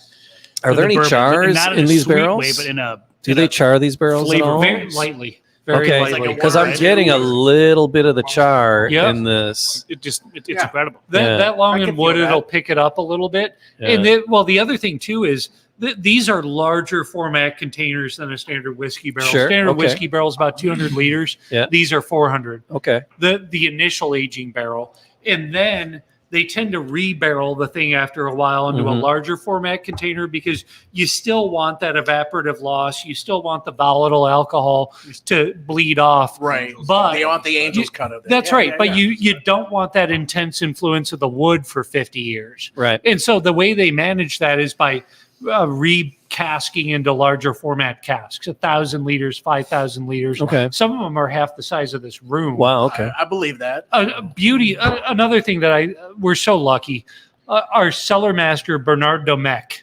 Are there the any bourbon. chars Not in a these sweet barrels? way, but in a Do they char these barrels at flavor all? Very lightly. Very Okay, lightly. like a because I'm word. getting a little bit of the char Yep. in this. it's Yeah. incredible. Yeah. That long I and can feel wood, that. it'll pick it up a little bit. Yeah. And the other thing too is these are larger format containers than a standard whiskey barrel. Sure, Standard okay. whiskey barrel is about 200 liters. Yeah. These are 400. Okay. The initial aging barrel, and then they tend to rebarrel the thing after a while into a Mhm. larger format container because you still want that evaporative loss. You still want the volatile alcohol to bleed off. Right. But They want the angel's cut of it. that's Yeah, right. yeah, But yeah. you don't want that intense influence of the wood for 50 years. Right. And so the way they manage that is by recasking into larger format casks, 1,000 liters, 5,000 liters. Okay. Some of them are half the size of this room. Wow. Okay. I believe that. Beauty. Another thing that we're so lucky. Our cellar master Bernard Domecq.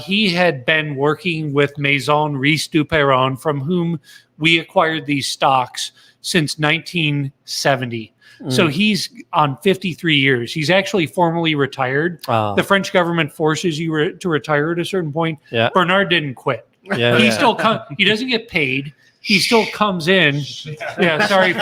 He had been working with Maison Riche du Perron, from whom we acquired these stocks since 1970. So he's on 53 years. He's actually formally retired. Wow. The French government forces you to retire at a certain point. Yeah. Bernard didn't quit. Yeah, He still he doesn't get paid. He still comes in. Yeah, sorry,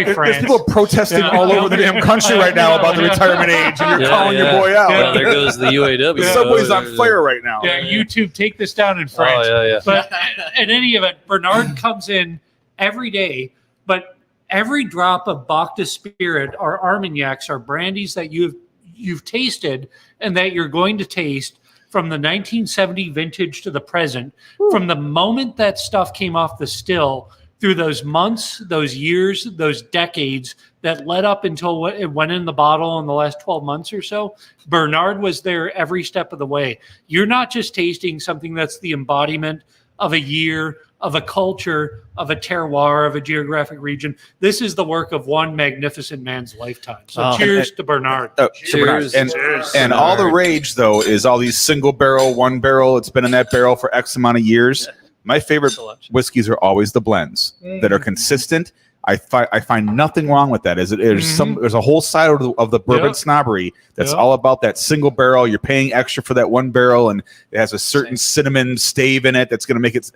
There's France. people protesting all over the damn country right now about the retirement age, and you're calling your boy out. Well, there goes the UAW. The subway's on fire right now. Yeah, YouTube, take this down in France. Oh, yeah. But in any event, Bernard comes in every day, but every drop of Bhakta spirit are Armagnacs, are brandies that you've tasted and that you're going to taste from the 1970 vintage to the present. From the moment that stuff came off the still, through those months, those years, those decades that led up until it went in the bottle in the last 12 months or so, Bernard was there every step of the way. You're not just tasting something that's the embodiment of a year, of a culture, of a terroir, of a geographic region. This is the work of one magnificent man's lifetime. So cheers to Bernard. Cheers. And all the rage, though, is all these single barrel, one barrel. It's been in that barrel for X amount of years. My favorite whiskeys are always the blends that are consistent. I find nothing wrong with that. There's a whole side of the bourbon snobbery that's all about that single barrel. You're paying extra for that one barrel, and it has a certain cinnamon stave in it that's going to make it.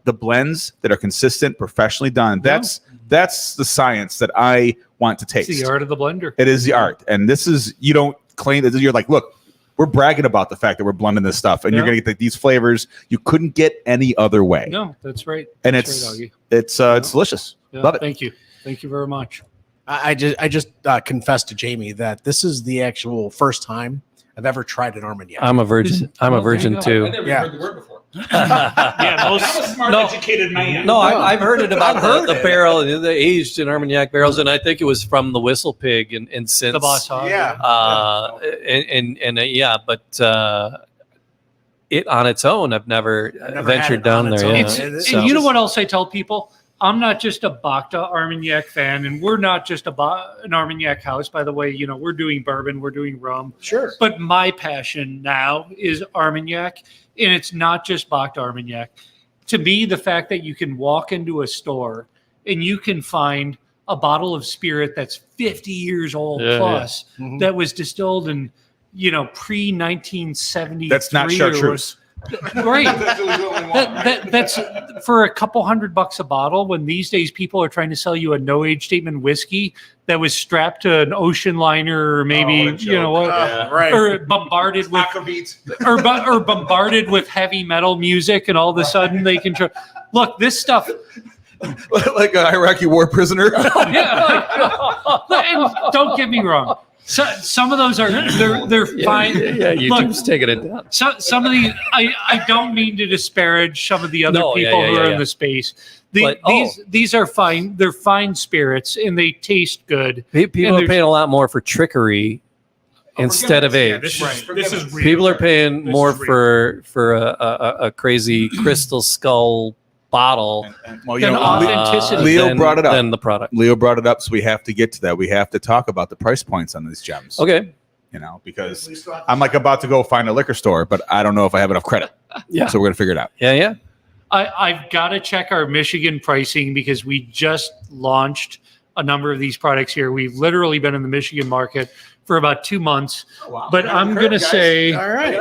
The blends that are consistent, professionally done. That's the science that I want to taste. It's the art of the blender. It is the art, and this is, you don't claim that. You're like, look, we're bragging about the fact that we're blending this stuff, and you're going to get these flavors you couldn't get any other way. No, that's right. And that's right, it's delicious. Yeah, Love it. Thank you very much. I just confessed to Jamie that this is the actual first time I've ever tried an Armagnac. I'm a virgin. I'm a virgin too. never heard the word before. Yeah, Smart, educated man. No, I've heard it about the barrel, the aged in Armagnac barrels, and I think it was from the Whistle Pig, and since The Boss Hog. But it on its own, I've never ventured down there. And you know what else I tell people? I'm not just a Bhakta Armagnac fan, and we're not just an Armagnac house. By the way, we're doing bourbon, we're doing rum. Sure. But my passion now is Armagnac, and it's not just Bhakta Armagnac. To me, the fact that you can walk into a store and you can find a bottle of spirit that's 50 years old plus that was distilled in, pre-1973. That's not chartreuse. Great. That's for a couple $100 a bottle, when these days people are trying to sell you a no age statement whiskey that was strapped to an ocean liner, or maybe or bombarded with heavy metal music, and all of a sudden they can look, this stuff like an Iraqi war prisoner. And don't get me wrong. So, some of those are they're fine. Yeah, YouTube's taking it down. Some of these, I don't mean to disparage some of the other people who are in the space. These are fine. They're fine spirits, and they taste good. People are paying a lot more for trickery instead of age. This is real. People are paying more for a crazy crystal skull bottle Than authenticity. Leo brought it up. than the product. Leo brought it up, so we have to get to that. We have to talk about the price points on these gems. Okay. Because I'm like about to go find a liquor store, but I don't know if I have enough credit. Yeah. So we're gonna figure it out. Yeah. I've got to check our Michigan pricing, because we just launched a number of these products here. We've literally been in the Michigan market for about 2 months. Wow. But I'm going to say, All right.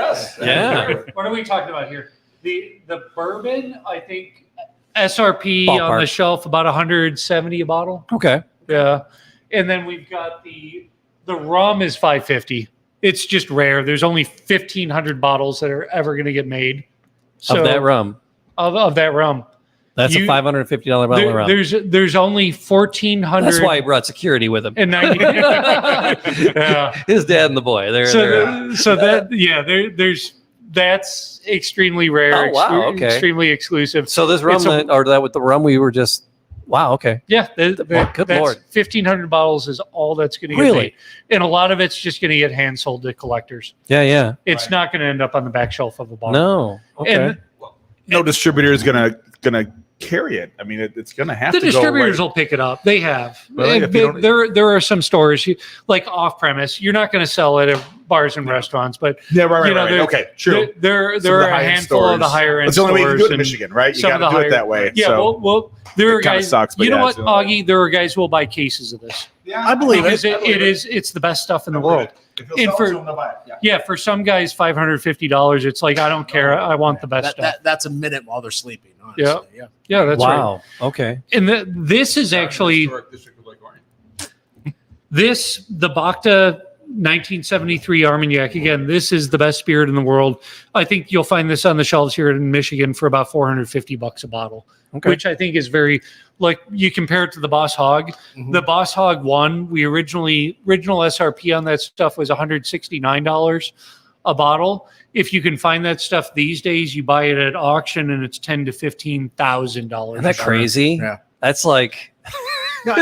Yeah. what are we talking about here? The bourbon, I think SRP on Ballpark. the shelf about 170 a bottle. Okay. Yeah. And then we've got the rum is 550. It's just rare. There's only 1,500 bottles that are ever going to get made. Of that rum. Of that rum. That's a $550 bottle of rum. There's only 1,400. That's why he brought security with him. And 90. Yeah. His dad and the boy. That's extremely rare. Oh, wow, okay. Extremely exclusive. So this rum, with the rum we were just, wow, okay. Yeah, Good Lord. 1,500 bottles is all that's going to get made. And a lot of it's just going to get hand sold to collectors. Yeah. It's not going to end up on the back shelf of a bottle. No. Okay. And No distributor is gonna carry it. I mean, it's gonna have the to distributors go will pick it up. They have. Really? And there are some stores like off premise. You're not going to sell it at bars and restaurants, but right. there- Okay, true. There Some of are the a high-end handful of the stores. higher end. That's the only way you can do it in and Michigan, right? You some got of to the do it that way. Yeah, so well, there are it kinda guys. sucks, but you know yeah, what, it's- Augie? There are guys who will buy cases of this I believe because it. it's the best stuff in the world. And for some guys, $550. It's like, I don't care. I want the best stuff. That's a minute while they're sleeping. Honestly. Yeah, that's right. Wow. Okay. And this is actually the Bhakta 1973 Armagnac. Again, this is the best spirit in the world. I think you'll find this on the shelves here in Michigan for about $450 a bottle, which I think is very, like, you compare it to the Boss Hog. The Boss Hog 1, original SRP on that stuff was $169 a bottle. If you can find that stuff these days, you buy it at auction and it's $10,000 to $15,000. Isn't that crazy? Yeah. That's like, No,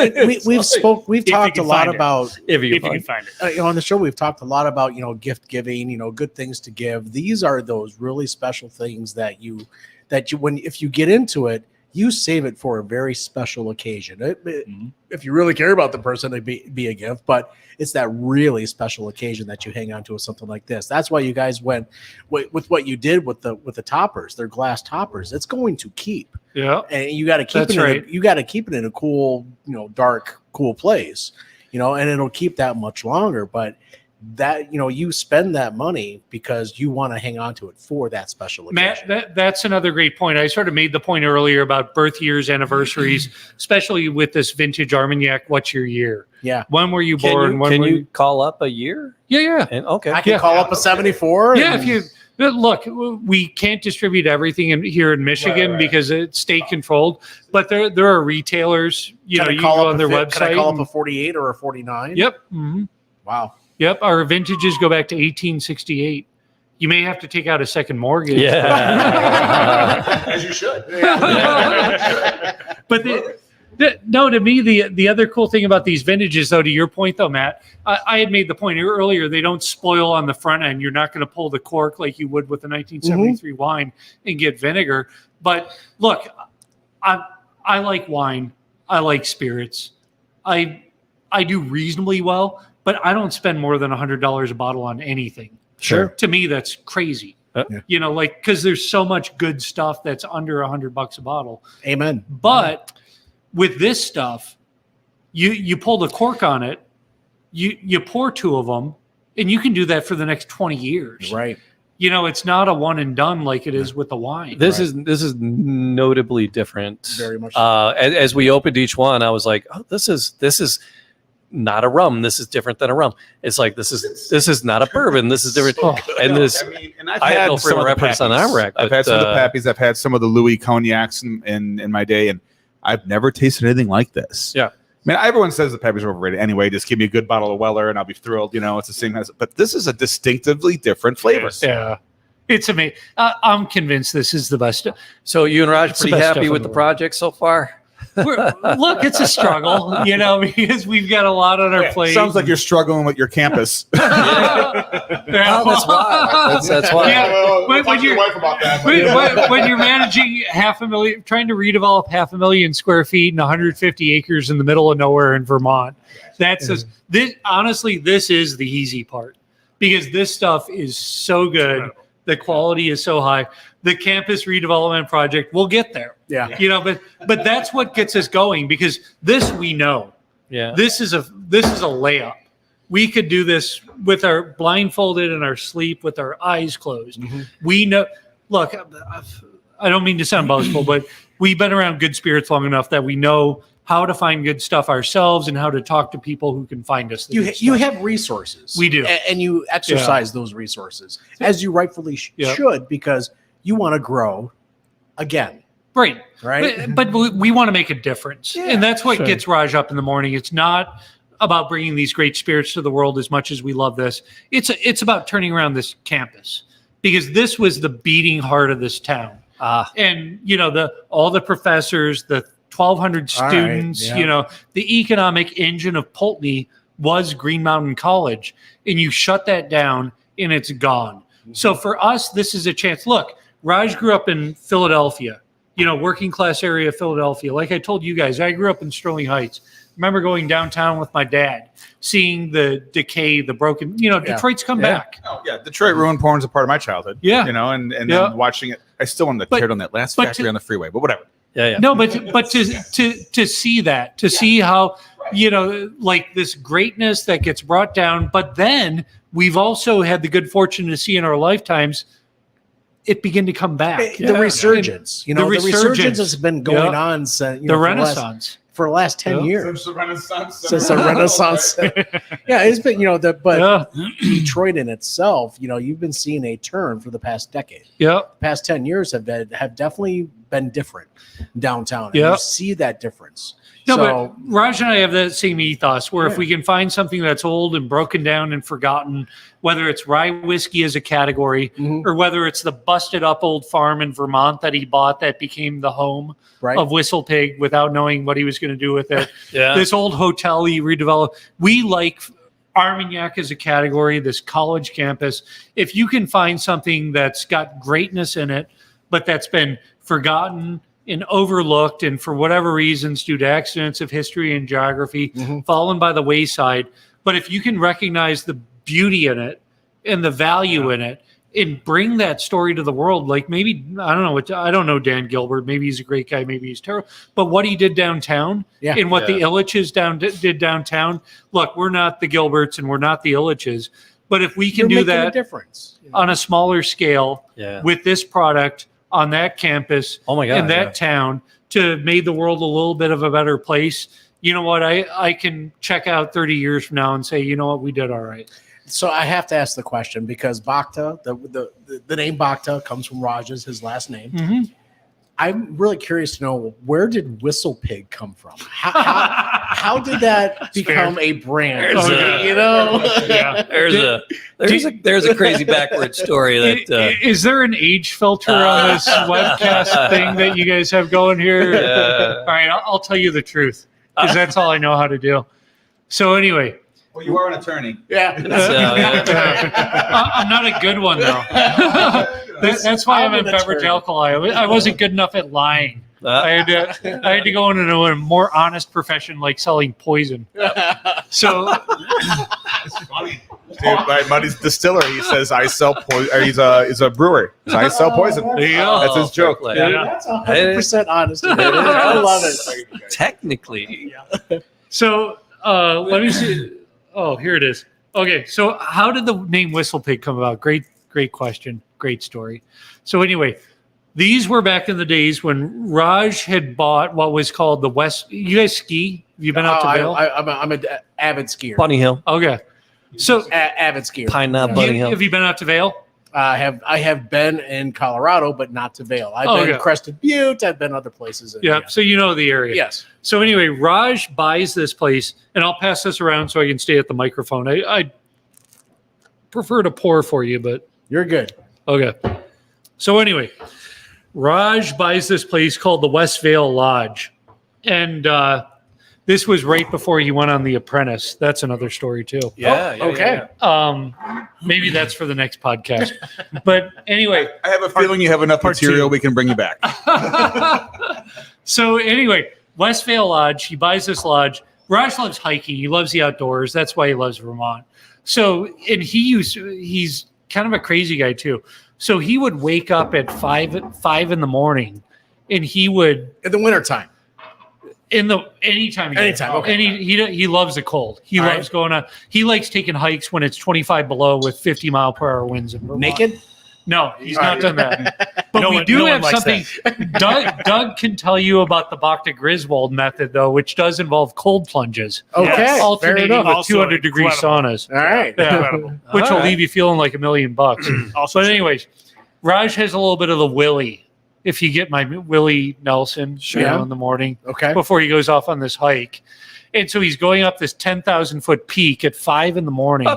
we've talked a lot about, if you can find it. on the show, we've talked a lot about, gift giving, good things to give. These are those really special things that if you get into it, you save it for a very special occasion. If you really care about the person, it'd be a gift, but it's that really special occasion that you hang on to with something like this. That's why you guys went with what you did with the toppers. They're glass toppers. It's going to keep. Yeah, and you got to keep you got to keep it in a cool, dark, cool place, and it'll keep that much longer. But that, you spend that money because you want to hang on to it for that special occasion. Matt, that's another great point. I sort of made the point earlier about birth years, anniversaries, especially with this vintage Armagnac. What's your year? Yeah. When were you born? Can you call up a year? Yeah. And, okay. I can call up a 74. Yeah. If you look, we can't distribute everything here in Michigan because it's state controlled, but there are retailers, you can go on their website. Can I call up a 48 or a 49? Yep. Mm-hmm. Wow. Yep, our vintages go back to 1868. You may have to take out a second mortgage. Yeah, as you should. But to me, the other cool thing about these vintages, though, to your point, though, Matt, I had made the point earlier, they don't spoil on the front end. You're not going to pull the cork like you would with the 1973 wine and get vinegar. But look, I like wine. I like spirits. I do reasonably well. But I don't spend more than $100 a bottle on anything. Sure. To me, that's crazy. Because there's so much good stuff that's under $100 a bottle. Amen. But with this stuff, you pull the cork on it, you pour 2 of them, and you can do that for the next 20 years. Right. It's not a one and done like it is with the wine. This is notably different. Very much. As we opened each one, I was like, oh, this is not a rum. This is different than a rum. It's like this is not a bourbon. This is different. And this, I had no frame of reference on our rack. I've had some of the Pappies. I've had some of the Louis cognacs in my day, and I've never tasted anything like this. Yeah. I mean, everyone says the Pappies are overrated anyway. Just give me a good bottle of Weller, and I'll be thrilled. It's the same as. But this is a distinctively different flavor. Yeah. It's amazing. I'm convinced this is the best. So you and Raj pretty the best happy stuff with in the the world. project so far? Look, it's a struggle, because we've got a lot on our plate. Sounds like you're struggling with your campus. That's why. That's why. Yeah. Talk to your wife about that. When you're managing trying to redevelop 500,000 square feet and 150 acres in the middle of nowhere in Vermont, honestly, this is the easy part because this stuff is so good. The quality is so high. The campus redevelopment project, we'll get there. Yeah. But that's what gets us going because this we know. Yeah. This is a layup. We could do this with our blindfolded and our sleep with our eyes closed. Mm-hmm. We know. Look, I don't mean to sound boastful, but we've been around good spirits long enough that we know how to find good stuff ourselves and how to talk to people who can find us. You have resources. We do. And you exercise those resources as you rightfully should because you want to grow again. Right. Right. But we want to make a difference. And that's what gets Raj up in the morning. It's not about bringing these great spirits to the world as much as we love this. It's about turning around this campus because this was the beating heart of this town. And, all the professors, the 1,200 students, the economic engine of Pulteney was Green Mountain College. And you shut that down and it's gone. Mm-hmm. So for us, this is a chance. Look, Raj grew up in Philadelphia, working class area of Philadelphia. Like I told you guys, I grew up in Sterling Heights. Remember going downtown with my dad, seeing the decay, the broken, Detroit's come back. Oh, yeah. Detroit ruined porn's a part of my childhood. Yeah. And then watching it, I still wanted to tear down that last factory on the freeway, but whatever. Yeah. No, but to see that, see how, like this greatness that gets brought down, but then we've also had the good fortune to see in our lifetimes it begin to come back. The resurgence, the the resurgence resurgence has been going on since the Renaissance. For the last 10 years. Since the Renaissance. Since the Renaissance. Yeah, it's been, but Detroit in itself, you've been seeing a turn for the past decade. Yeah. Past 10 years have definitely been different downtown. And Yeah. you see that difference. No, So, but Raj and I have that same ethos where if we can find something that's old and broken down and forgotten, whether it's rye whiskey as a category or whether it's the busted up old farm in Vermont that he bought that became the home of Whistle Pig without knowing what he was going to do with it. This old hotel he redeveloped. We like Armagnac as a category, this college campus. If you can find something that's got greatness in it, but that's been forgotten and overlooked, and for whatever reasons, due to accidents of history and geography, fallen by the wayside. But if you can recognize the beauty in it and the value in it, and bring that story to the world, like maybe I don't know Dan Gilbert. Maybe he's a great guy. Maybe he's terrible. But what he did downtown, and what the Illiches did downtown. Look, we're not the Gilberts and we're not the Illiches, but if we can do that on a smaller scale with this product on that campus, in that town, to make the world a little bit of a better place, you know what? I can check out 30 years from now and say, you know what, we did all right. So I have to ask the question because Bhakta, the name Bhakta comes from Raj's, his last name. I'm really curious to know, where did Whistle Pig come from? How did that become a brand? There's a crazy backward story that is there an age filter on this webcast thing that you guys have going here? All right, I'll tell you the truth because that's all I know how to do. So anyway. Well, you are an attorney. Yeah. I'm not a good one, though. That's why I'm in beverage alcohol. I wasn't good enough at lying. I had to go into a more honest profession like selling poison. So it's funny. Dude, my buddy's distiller. He says I sell poison. He's a brewer. I sell poison. There you go. That's his joke. That's 100% honest. I love it. Technically. So let me see. Oh, here it is. Okay, so how did the name Whistle Pig come about? Great question. Great story. So anyway, these were back in the days when Raj had bought what was called the West. You guys ski? Have you been out to Vail? I'm an avid skier. Bunny Hill. Okay. So avid skier. Pine Knob, Bunny Hill. Have you been out to Vail? I have been in Colorado, but not to Vail. I've been Crested Butte. I've been other places. So you know the area. Yes. So anyway, Raj buys this place, and I'll pass this around so I can stay at the microphone. I prefer to pour for you, but you're good. Okay. So anyway, Raj buys this place called the West Vail Lodge, and this was right before he went on The Apprentice. That's another story too. Okay. Maybe that's for the next podcast. But anyway, I have a feeling you have enough material. We can bring you back. So anyway, West Vail Lodge. He buys this lodge. Raj loves hiking. He loves the outdoors. That's why he loves Vermont. So, and he's kind of a crazy guy too. So he would wake up at 5 in the morning, and he would in the wintertime. Anytime. Okay. And he loves the cold. He loves going on. He likes taking hikes when it's 25 below with 50 mile per hour winds in Vermont. Naked? No, he's not done that. But we do have something. Doug can tell you about the Bhakta Griswold method, though, which does involve cold plunges. Okay. Alternating with 200-degree saunas. All right. Yeah. Which will leave you feeling like $1 million. But anyways, Raj has a little bit of the Willie. If you get my Willie Nelson in the morning, before he goes off on this hike. And so he's going up this 10,000-foot peak at 5 in the morning.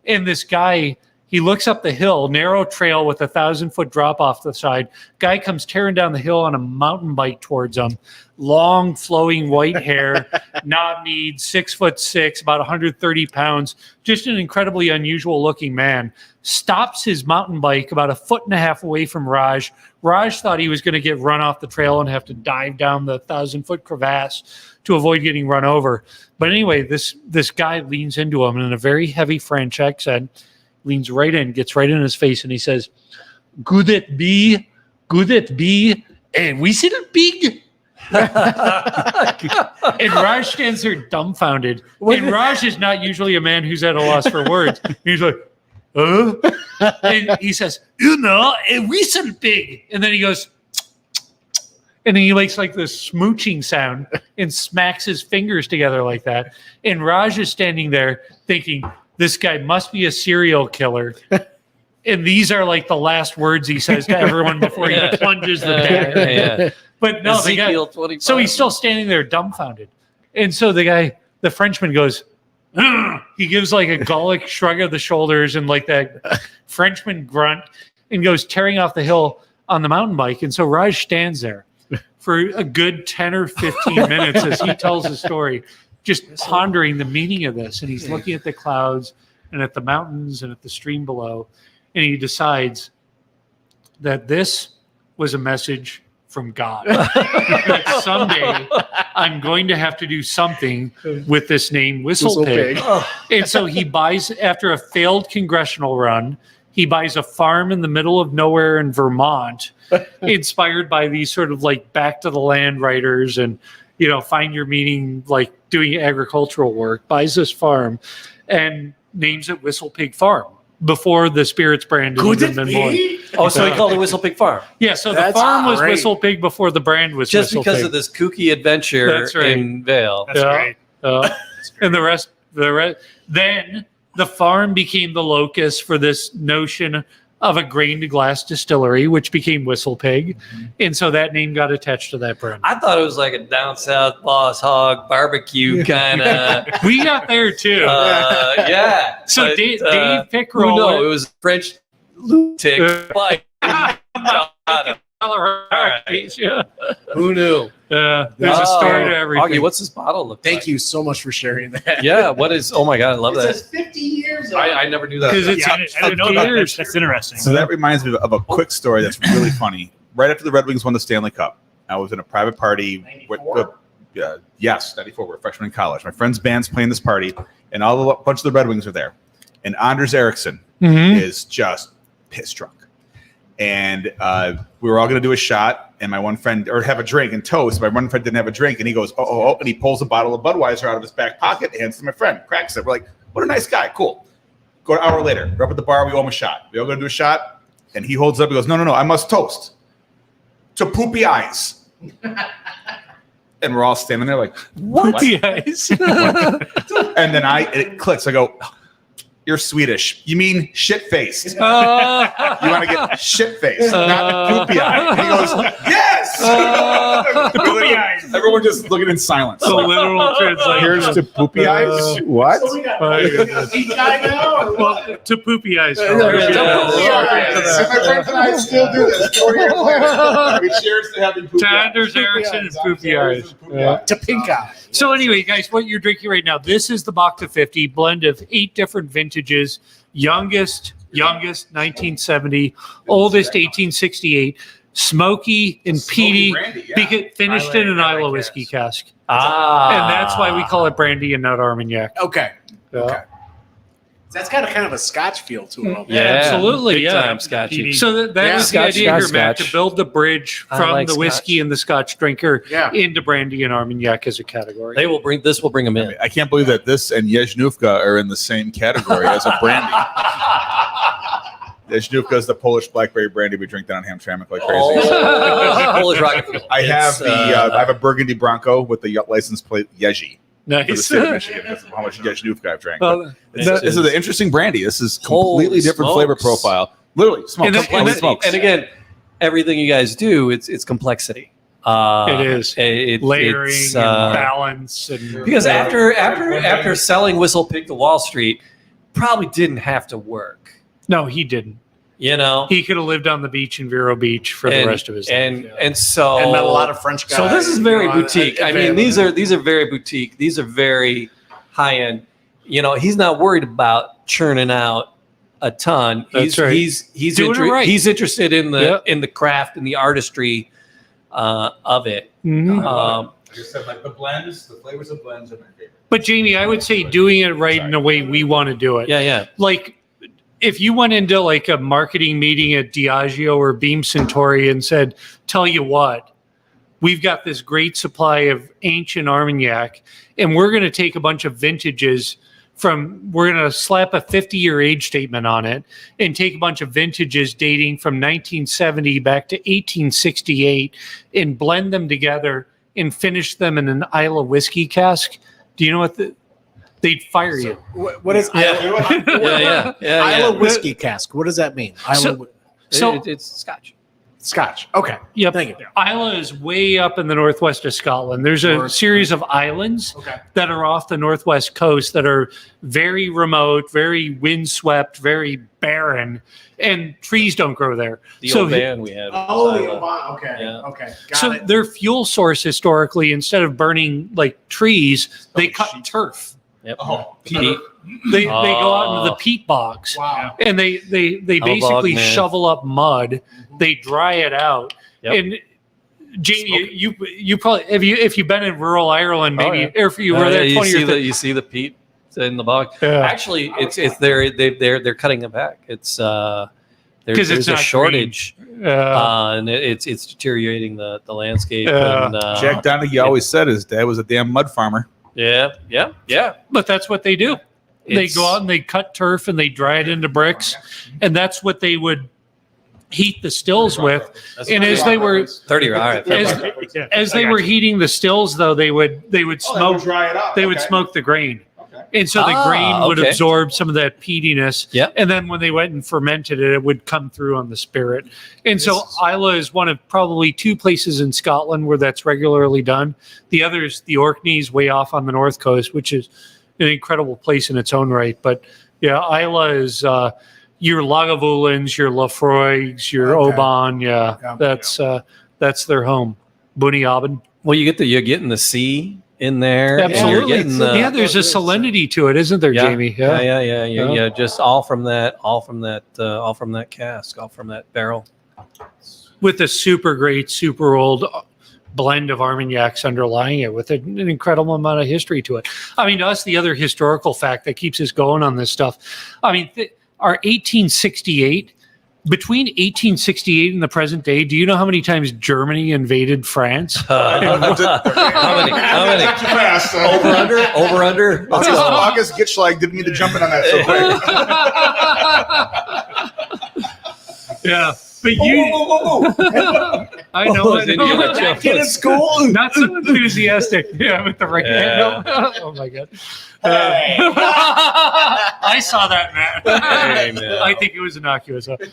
And this guy, he looks up the hill, narrow trail with 1,000-foot drop off the side. Guy comes tearing down the hill on a mountain bike towards him. Long, flowing white hair, knob-kneed, 6'6", about 130 pounds. Just an incredibly unusual looking man. Stops his mountain bike about 1.5 feet away from Raj. Raj thought he was going to get run off the trail and have to dive down the 1,000-foot crevasse to avoid getting run over. But anyway, this guy leans into him and in a very heavy French accent, leans right in, gets right in his face, and he says, "Good it be, and we see the big." And Raj stands there dumbfounded. And Raj is not usually a man who's at a loss for words. He's like, And he says, a whistle pig. And then he goes, and then he makes like this smooching sound and smacks his fingers together like that. And Raj is standing there thinking, this guy must be a serial killer. And these are like the last words he says to everyone before he plunges the dagger. But no, the guy, so he's still standing there dumbfounded. And so the Frenchman goes, ugh! He gives like a Gallic shrug of the shoulders and like that Frenchman grunt and goes tearing off the hill on the mountain bike. And so Raj stands there for a good 10 or 15 minutes as he tells the story, just pondering the meaning of this. And he's looking at the clouds and at the mountains and at the stream below. And he decides that this was a message from God. That someday I'm going to have to do something with this name, Whistle Pig. And so he buys, after a failed congressional run, he buys a farm in the middle of nowhere in Vermont, inspired by these sort of like back to the land writers and, find your meaning, like doing agricultural work, buys this farm and names it Whistle Pig Farm. Before the Spirits brand had even been born. Oh, so he called it Whistle Pig Farm. Yeah, so the farm was Whistle Pig before the brand was just Whistle because Pig. of this kooky adventure in Vail. That's great. And the rest, then the farm became the locus for this notion of a grain to glass distillery, which became Whistle Pig. And so that name got attached to that brand. I thought it was like a down south Boss Hog barbecue kind of. We got there too. Yeah. So but, Dave Pickrell. No, it was French lunatic. Yeah. Who knew? There's a story to everything. Augie, what's this bottle look like? Thank you so much for sharing that. Yeah, what is? Oh my god, I love that. It says 50 years. I never knew that. Because it's I didn't know about that. That's interesting. So that reminds me of a quick story that's really funny. Right after the Red Wings won the Stanley Cup, I was in a private party. 94? Yes, 94. We're freshmen in college. My friend's band's playing this party, and a bunch of the Red Wings are there. And Anders Eriksson is just pissed drunk. And we were all going to do a shot, and my one friend, or have a drink and toast. My one friend didn't have a drink, and he goes, oh, and he pulls a bottle of Budweiser out of his back pocket, hands it to my friend, cracks it. We're like, what a nice guy, cool. Go an hour later, we're up at the bar, we owe him a shot. We all going to do a shot, and he holds up, he goes, no, I must toast to poopy eyes. And we're all standing there like, what? Poopy eyes. And then it clicks. I go, you're Swedish. You mean shit-faced. You want to get shit-faced, not poopy eye. And he goes, yes! Poopy eyes. Everyone just looking in silence. The literal translation. Here's to poopy eyes. What? So we got pink guy now? Or what? Well, to poopy eyes. My friends and I still do this 4 years later. I mean, cheers to having poopy To eyes. Anders Eriksson and poopy eyes. To pink eye. So anyway, guys, what you're drinking right now, this is the Bhakta 50 blend of 8 different vintages. Youngest 1970, oldest 1868, smoky and peaty, finished in an Isla whiskey cask. And that's why we call it brandy and not Armagnac. Okay. Yeah. Okay. That's got a kind of a Scotch feel to it. Yeah, absolutely, big yeah. time Scotchy. So that was Scotch, the idea here, Scotch, Matt, to Scotch. build the bridge I from like the whiskey Scotch. and the Scotch drinker Yeah. into brandy and Armagnac as a category. This will bring them in. I can't believe that this and Yezhnufka are in the same category as a brandy. Yezhnufka is the Polish blackberry brandy we drink down on Hamtramck like crazy. Polish rocket fuel. I have I have a Burgundy Bronco with the license plate Yeji for the Nice. state of Michigan. That's how much Yezhnufka I've drank. Well, This is an interesting brandy. This is Holy completely different flavor smokes. profile. Literally, smokes. And Smokes. And again, everything you guys do, it's complexity. It is. Layering and balance. And because after selling Whistle Pig to Wall Street, probably didn't have to work. No, he didn't. You know, He could have lived on the beach in Vero Beach for the rest of his life. and so And met a lot of French guys. So this is very you know, boutique. I at mean, Van. these are very boutique. These are very high end. You know, he's not worried about churning out a ton. That's right. He's Doing it right. He's interested in the Yep. in the craft and the artistry of it. Mhm. Like I said, like the flavors of blends are my favorite. But Jamie, I would say doing it right in the way we want to do it. Yeah. Like if you went into like a marketing meeting at Diageo or Beam Suntory and said, tell you what, we've got this great supply of ancient Armagnac and we're going to take a bunch of vintages we're going to slap a 50-year age statement on it and take a bunch of vintages dating from 1970 back to 1868 and blend them together and finish them in an Isla whiskey cask. Do you know what they'd fire you? What is Yeah. Isla whiskey cask? What does that mean? So It's Scotch. Scotch. Okay. Yep. Thank you. Isla is way up in the northwest of Scotland. There's a series of islands that are off the northwest coast that are very remote, very windswept, very barren, and trees don't grow there. The old band we had. Okay. Yeah. Okay. So their fuel source historically, instead of burning like trees, they cut turf. Yep. Peat. They go out into the peat bogs. Wow. And they basically man. shovel up mud. They dry it out. Yep. And Jamie, you probably if you've been in rural Ireland, maybe or if you were there 20 years. You see the peat in the bog. Yeah. Actually, it's they're cutting it back. It's there's it's a not shortage, and it's deteriorating the landscape. And, Jack Donaghy always said his dad was a damn mud farmer. Yeah. But that's what they do. They go out and they cut turf and they dry it into bricks, and that's what they would heat the stills with. And as they were 30, all right. as they were heating the stills, though, they would smoke. dry it out. They would smoke the grain. And so the grain would absorb some of that peatiness. Yep. And then when they went and fermented it, it would come through on the spirit. And so Isla is one of probably two places in Scotland where that's regularly done. The other is the Orkneys way off on the north coast, which is an incredible place in its own right. But yeah, Isla is your Lagavulins, your Lafroigs, your Oban. Yeah, that's their home. Bunyaben. Well, you're getting the sea in there. Absolutely. And you're getting there's a salinity to it, isn't there, Jamie? Yeah. Just all from that cask, all from that barrel. With a super great, super old blend of Armagnacs underlying it with an incredible amount of history to it. I mean, to us, the other historical fact that keeps us going on this stuff, I mean, our 1868, between 1868 and the present day, do you know how many times Germany invaded France? How many? Too fast. Over under. August Gitschlag didn't need to jump in on that so quick. Yeah. But I know. Kid in school. Not so enthusiastic. Yeah, with the right handle. Oh my god. I saw that, Matt. Hey, man. I think it was innocuous. Even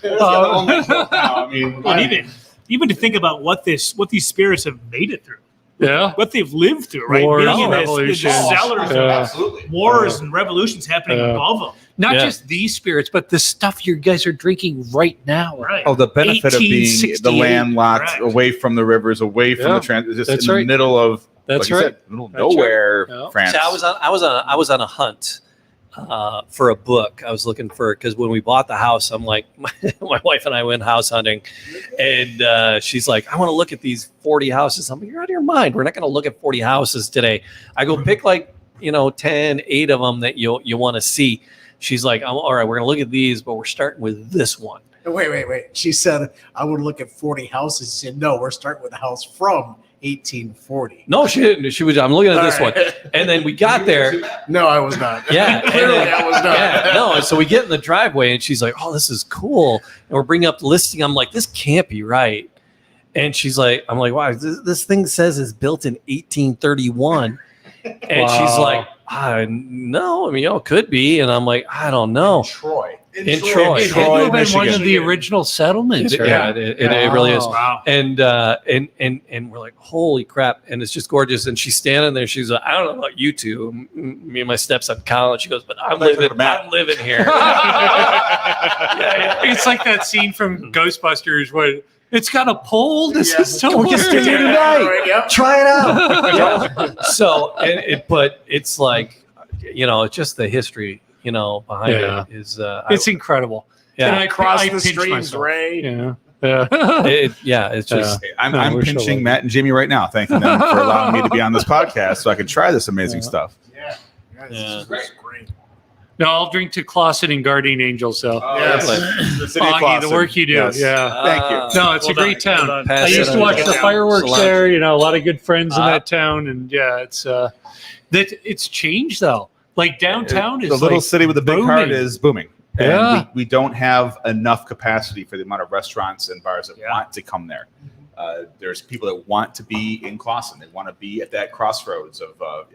to think about what these spirits have made it through. Yeah. What they've lived through, right? Wars, Being in this revolutions. cellars of wars and revolutions happening above them. Not just these spirits, but the stuff you guys are drinking right now. Right. Oh, the benefit of being the 1868. landlocked, away from the rivers, away from the just That's in the right. middle of That's like you right. said, middle of nowhere, Yeah. France. So I was on a hunt for a book. I was looking for, because when we bought the house, I'm like, my wife and I went house hunting, and she's like, I want to look at these 40 houses. I'm like, you're out of your mind. We're not going to look at 40 houses today. I go pick 8 of them that you want to see. She's like, all right, we're going to look at these, but we're starting with this one. Wait. She said, I would look at 40 houses. She said, no, we're starting with a house from 1840. No, she didn't. She was, I'm looking at this one. And then we got there. No, I was not. Yeah. Clearly I was not. Yeah, no. And so we get in the driveway and she's like, oh, this is cool. And we're bringing up the listing. I'm like, this can't be right. And she's like, I'm like, wow, this thing says it's built in 1831. And she's like, no, I mean, it could be. And I'm like, I don't know. Troy. In Troy. It had to have been one of the original settlements. Right? Yeah, it really is. Wow. And we're like, holy crap. And it's just gorgeous. And she's standing there. She's like, I don't know about you two. Me and my stepson, Colin. She goes, but I'm living here. Yeah. It's like that scene from Ghostbusters where it's got a pole. This is so weird. Try it out. So, but it's like, it's just the history, behind it is. It's incredible. Yeah. And I Cross I the pinch streams, myself. Ray. Yeah. It's just. I'm we're so pinching lucky. Matt and Jamie right now, thanking them for allowing me to be on this podcast so I can try this amazing stuff. Yeah. Great. No, I'll drink to Clausen and Guardian Angel. So, The city of Augie, Clausen. the work you do. Yes. Yeah. Thank you. No, it's a great Well town. done. Pass I it used to on. watch the fireworks Salon. there. A lot of good friends in that town, and it's changed though. Like downtown is the little like city with the big booming. heart is booming. And Yeah. we don't have enough capacity for the amount of restaurants and bars that Yeah. want to come there. There's people that want to be in Clawson. They want to be at that crossroads of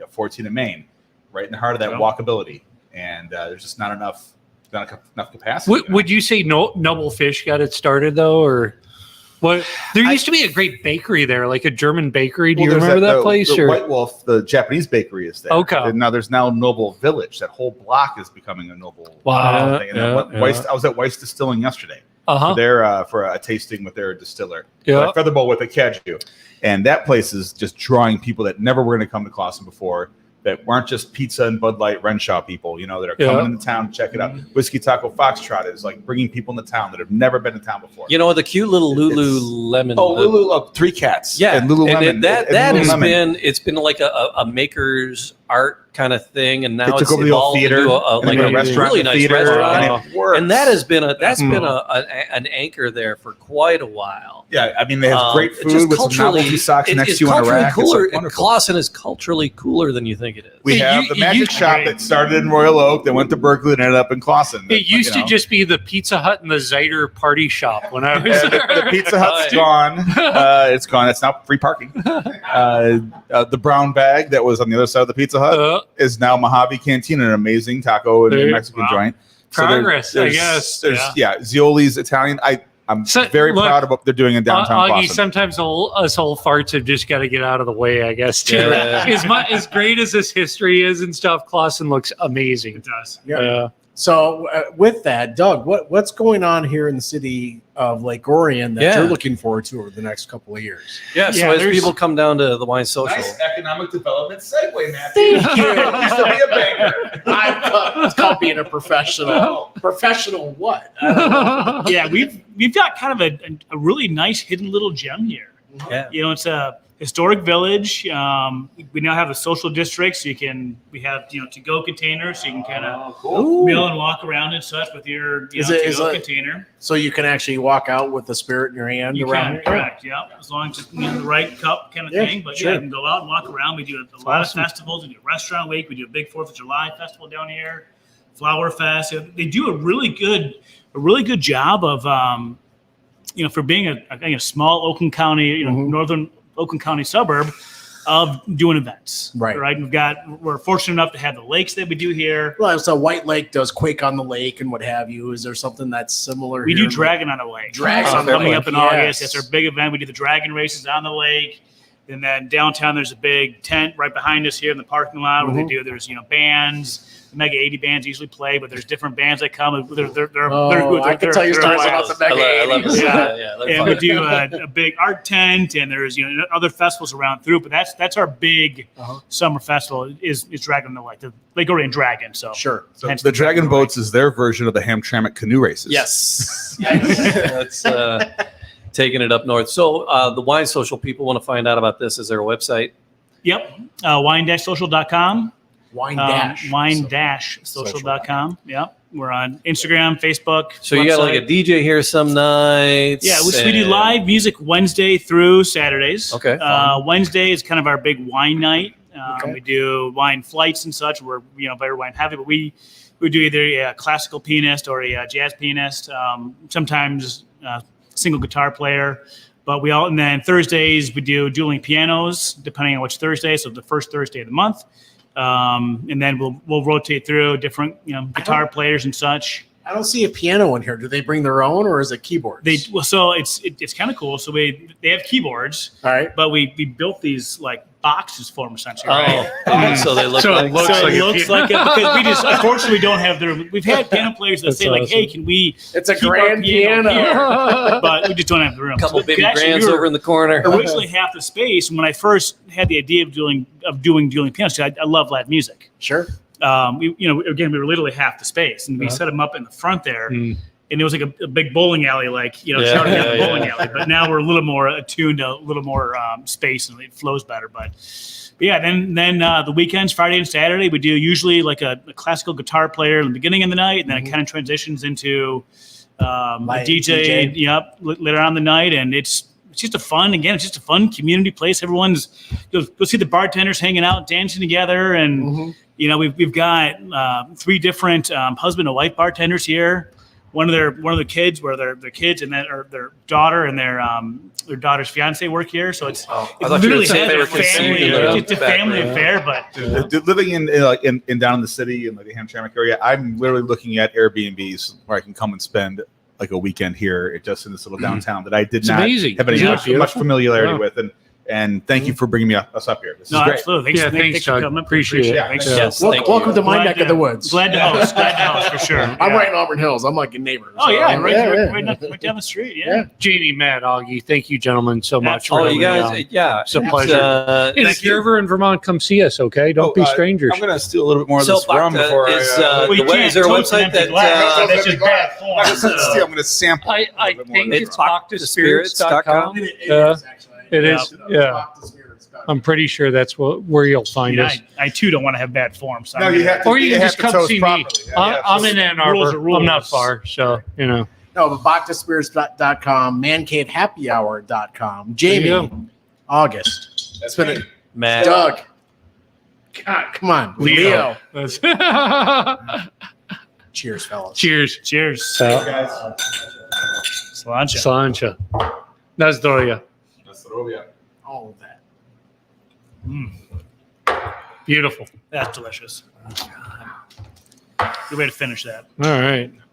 14 and Main, right in the heart of that walkability. And there's just not enough capacity. Would you say Noble Fish got it started though, or what? There used to be a great bakery there, like a German bakery. Do you remember that place? The Or White Wolf, the Japanese bakery, is there. Okay. And now there's now Noble Village. That whole block is becoming a Noble. Wow. Thing. And then I was at Weiss Distilling yesterday. For a tasting with their distiller. Yeah. Feather Bowl with a Caju. And that place is just drawing people that never were going to come to Clawson before, that weren't just pizza and Bud Light Renshaw people, that are coming into town to check it out. Whiskey Taco Foxtrot is like bringing people into town that have never been to town before. The cute little Lululemon. Three Cats. Yeah, and Lululemon. And that has Lululemon. it's been like a maker's art kind of thing, and now They it's took over the old evolved theater, into and like they got a a restaurant, really and nice theater, restaurant. and it works. And that has been an anchor there for quite a while. Yeah, I mean they have great It's food just with some novelty socks next it's to you on a culturally rack. cooler. It's like wonderful. Clawson is culturally cooler than you think it is. We have the Magic Shop that started in Royal Oak, that went to Berkeley and ended up in Clawson. it used to just be the Pizza Hut and the Zider party shop when I was there. The Pizza Hut's gone. It's gone. It's now free parking. The brown bag that was on the other side of the Pizza Hut is now Mojave Canteen, an amazing taco and Mexican joint. Progress, I guess. There's Zioli's Italian. I'm very proud of what they're doing in downtown Augie, Clawson. sometimes us old farts have just got to get out of the way, I guess, too. Yeah. As great as this history is and stuff, Clawson looks amazing. It does. Yeah. So with that, Doug, what's going on here in the city of Lake Orion that you're looking forward to over the next couple of years? Yeah, so as people come down to the Wine Social. Nice economic development segue, Matthew. Thank you. Used to be a banker. It's called being a professional. Professional what? Yeah, we've got kind of a really nice hidden little gem here. Yeah. It's a historic village. We now have a social district, so we have to-go containers, so you can kind of mill and walk around and such with your to-go container. So you can actually walk out with the spirit in your hand You around can, here? correct, yeah. As long as it's the right cup kind of thing. But sure. you can go out and walk around. We do a lot of festivals. We do Restaurant Week. We do a big 4th of July festival down here. Flower Fest. They do a really good job of for being a small Oakland County, northern Oakland County suburb, of doing events. Right. We're fortunate enough to have the lakes that we do here. Well, so White Lake does Quake on the Lake and what have you. Is there something that's similar? We here? do Dragon on the Lake. Dragon on the coming Lake, up in yes. August. That's our big event. We do the dragon races on the lake. And then downtown, there's a big tent right behind us here in the parking lot where there's bands. The Mega 80 bands usually play, but there's different bands that come. They're I can tell you stories about the Mega 80. I love it. Yeah, and we do a big art tent, and there's other festivals around through. But that's our big summer festival is Dragon on the Lake, the Lake Orion Dragon. So sure. So the Dragon Boats is their version of the Hamtramck canoe races. Yes. That's taking it up north. So the Wine Social people want to find out about this. Is there a website? Yep. Wine-social.com. Wine-social.com. Yep. We're on Instagram, Facebook. So you got like a DJ here some nights. Yeah, we do live music Wednesday through Saturdays. Okay. Wednesday is kind of our big wine night. We do wine flights and such. We're very wine heavy, but we do either a classical pianist or a jazz pianist. Sometimes single guitar player. But and then Thursdays we do dueling pianos, depending on which Thursday. So the first Thursday of the month. And then we'll rotate through different guitar players and such. I don't see a piano in here. Do they bring their own, or is it keyboards? So it's kind of cool. So they have keyboards, all right, but we built these like boxes for them essentially. Right? So they look like it looks like it because we just unfortunately don't have We've had piano players that say like, "Hey, can we?" It's a keep our grand piano, here? But we just don't have the room. a couple baby Actually, grands over in the corner. Originally half the space. When I first had the idea of doing dueling pianos, I love live music. Sure. We were literally half the space, and we set them up in the front there, and it was like a big bowling alley, starting out the bowling alley. But now we're a little more attuned to a little more space, and it flows better. But yeah, then the weekends, Friday and Saturday, we do usually like a classical guitar player in the beginning of the night, and then it kind of transitions into a DJ. Yep, later on in the night, and it's it's just a fun community place. Everyone's you'll see the bartenders hanging out, dancing together, and we've got 3 different husband and wife bartenders here. One of the kids, where their kids and then or their daughter and their daughter's fiance work here. So it's literally it's a family affair. But living in down in the city in like the Hamtramck area, I'm literally looking at Airbnbs where I can come and spend like a weekend here just in this little downtown that I did not have any much familiarity with. And thank you for bringing us up here. This is great. Absolutely. Thanks for coming. Appreciate it. Thanks. Yes, Welcome to my neck of the woods. Glad to host. For sure. I'm right in Auburn Hills. I'm like a neighbor. Oh yeah, right down the street. Yeah. Jamie, Matt, Augie, thank you, gentlemen, so much. Oh, you guys, it's a pleasure. And if you're ever in Vermont, come see us. Okay, don't be strangers. I'm gonna steal a little bit more of this rum before is there a website that that's just bad form. I'm gonna sample. I think it's BhaktaSpirits.com. It is. Yeah. I'm pretty sure that's where you'll find us. I too don't want to have bad form. So you have to, or you can just come see me. Yeah, I'm in Ann Arbor. I'm not far, so No, but BhaktaSpirits.com, ManCaveHappyHour.com. Jamie, August. That's been it. Matt. Doug. God, come on. Leo. Cheers, fellas. Cheers. Sláinte. Sláinte. Na zdrowie. All of that. Beautiful. That's delicious. Good way to finish that. All right.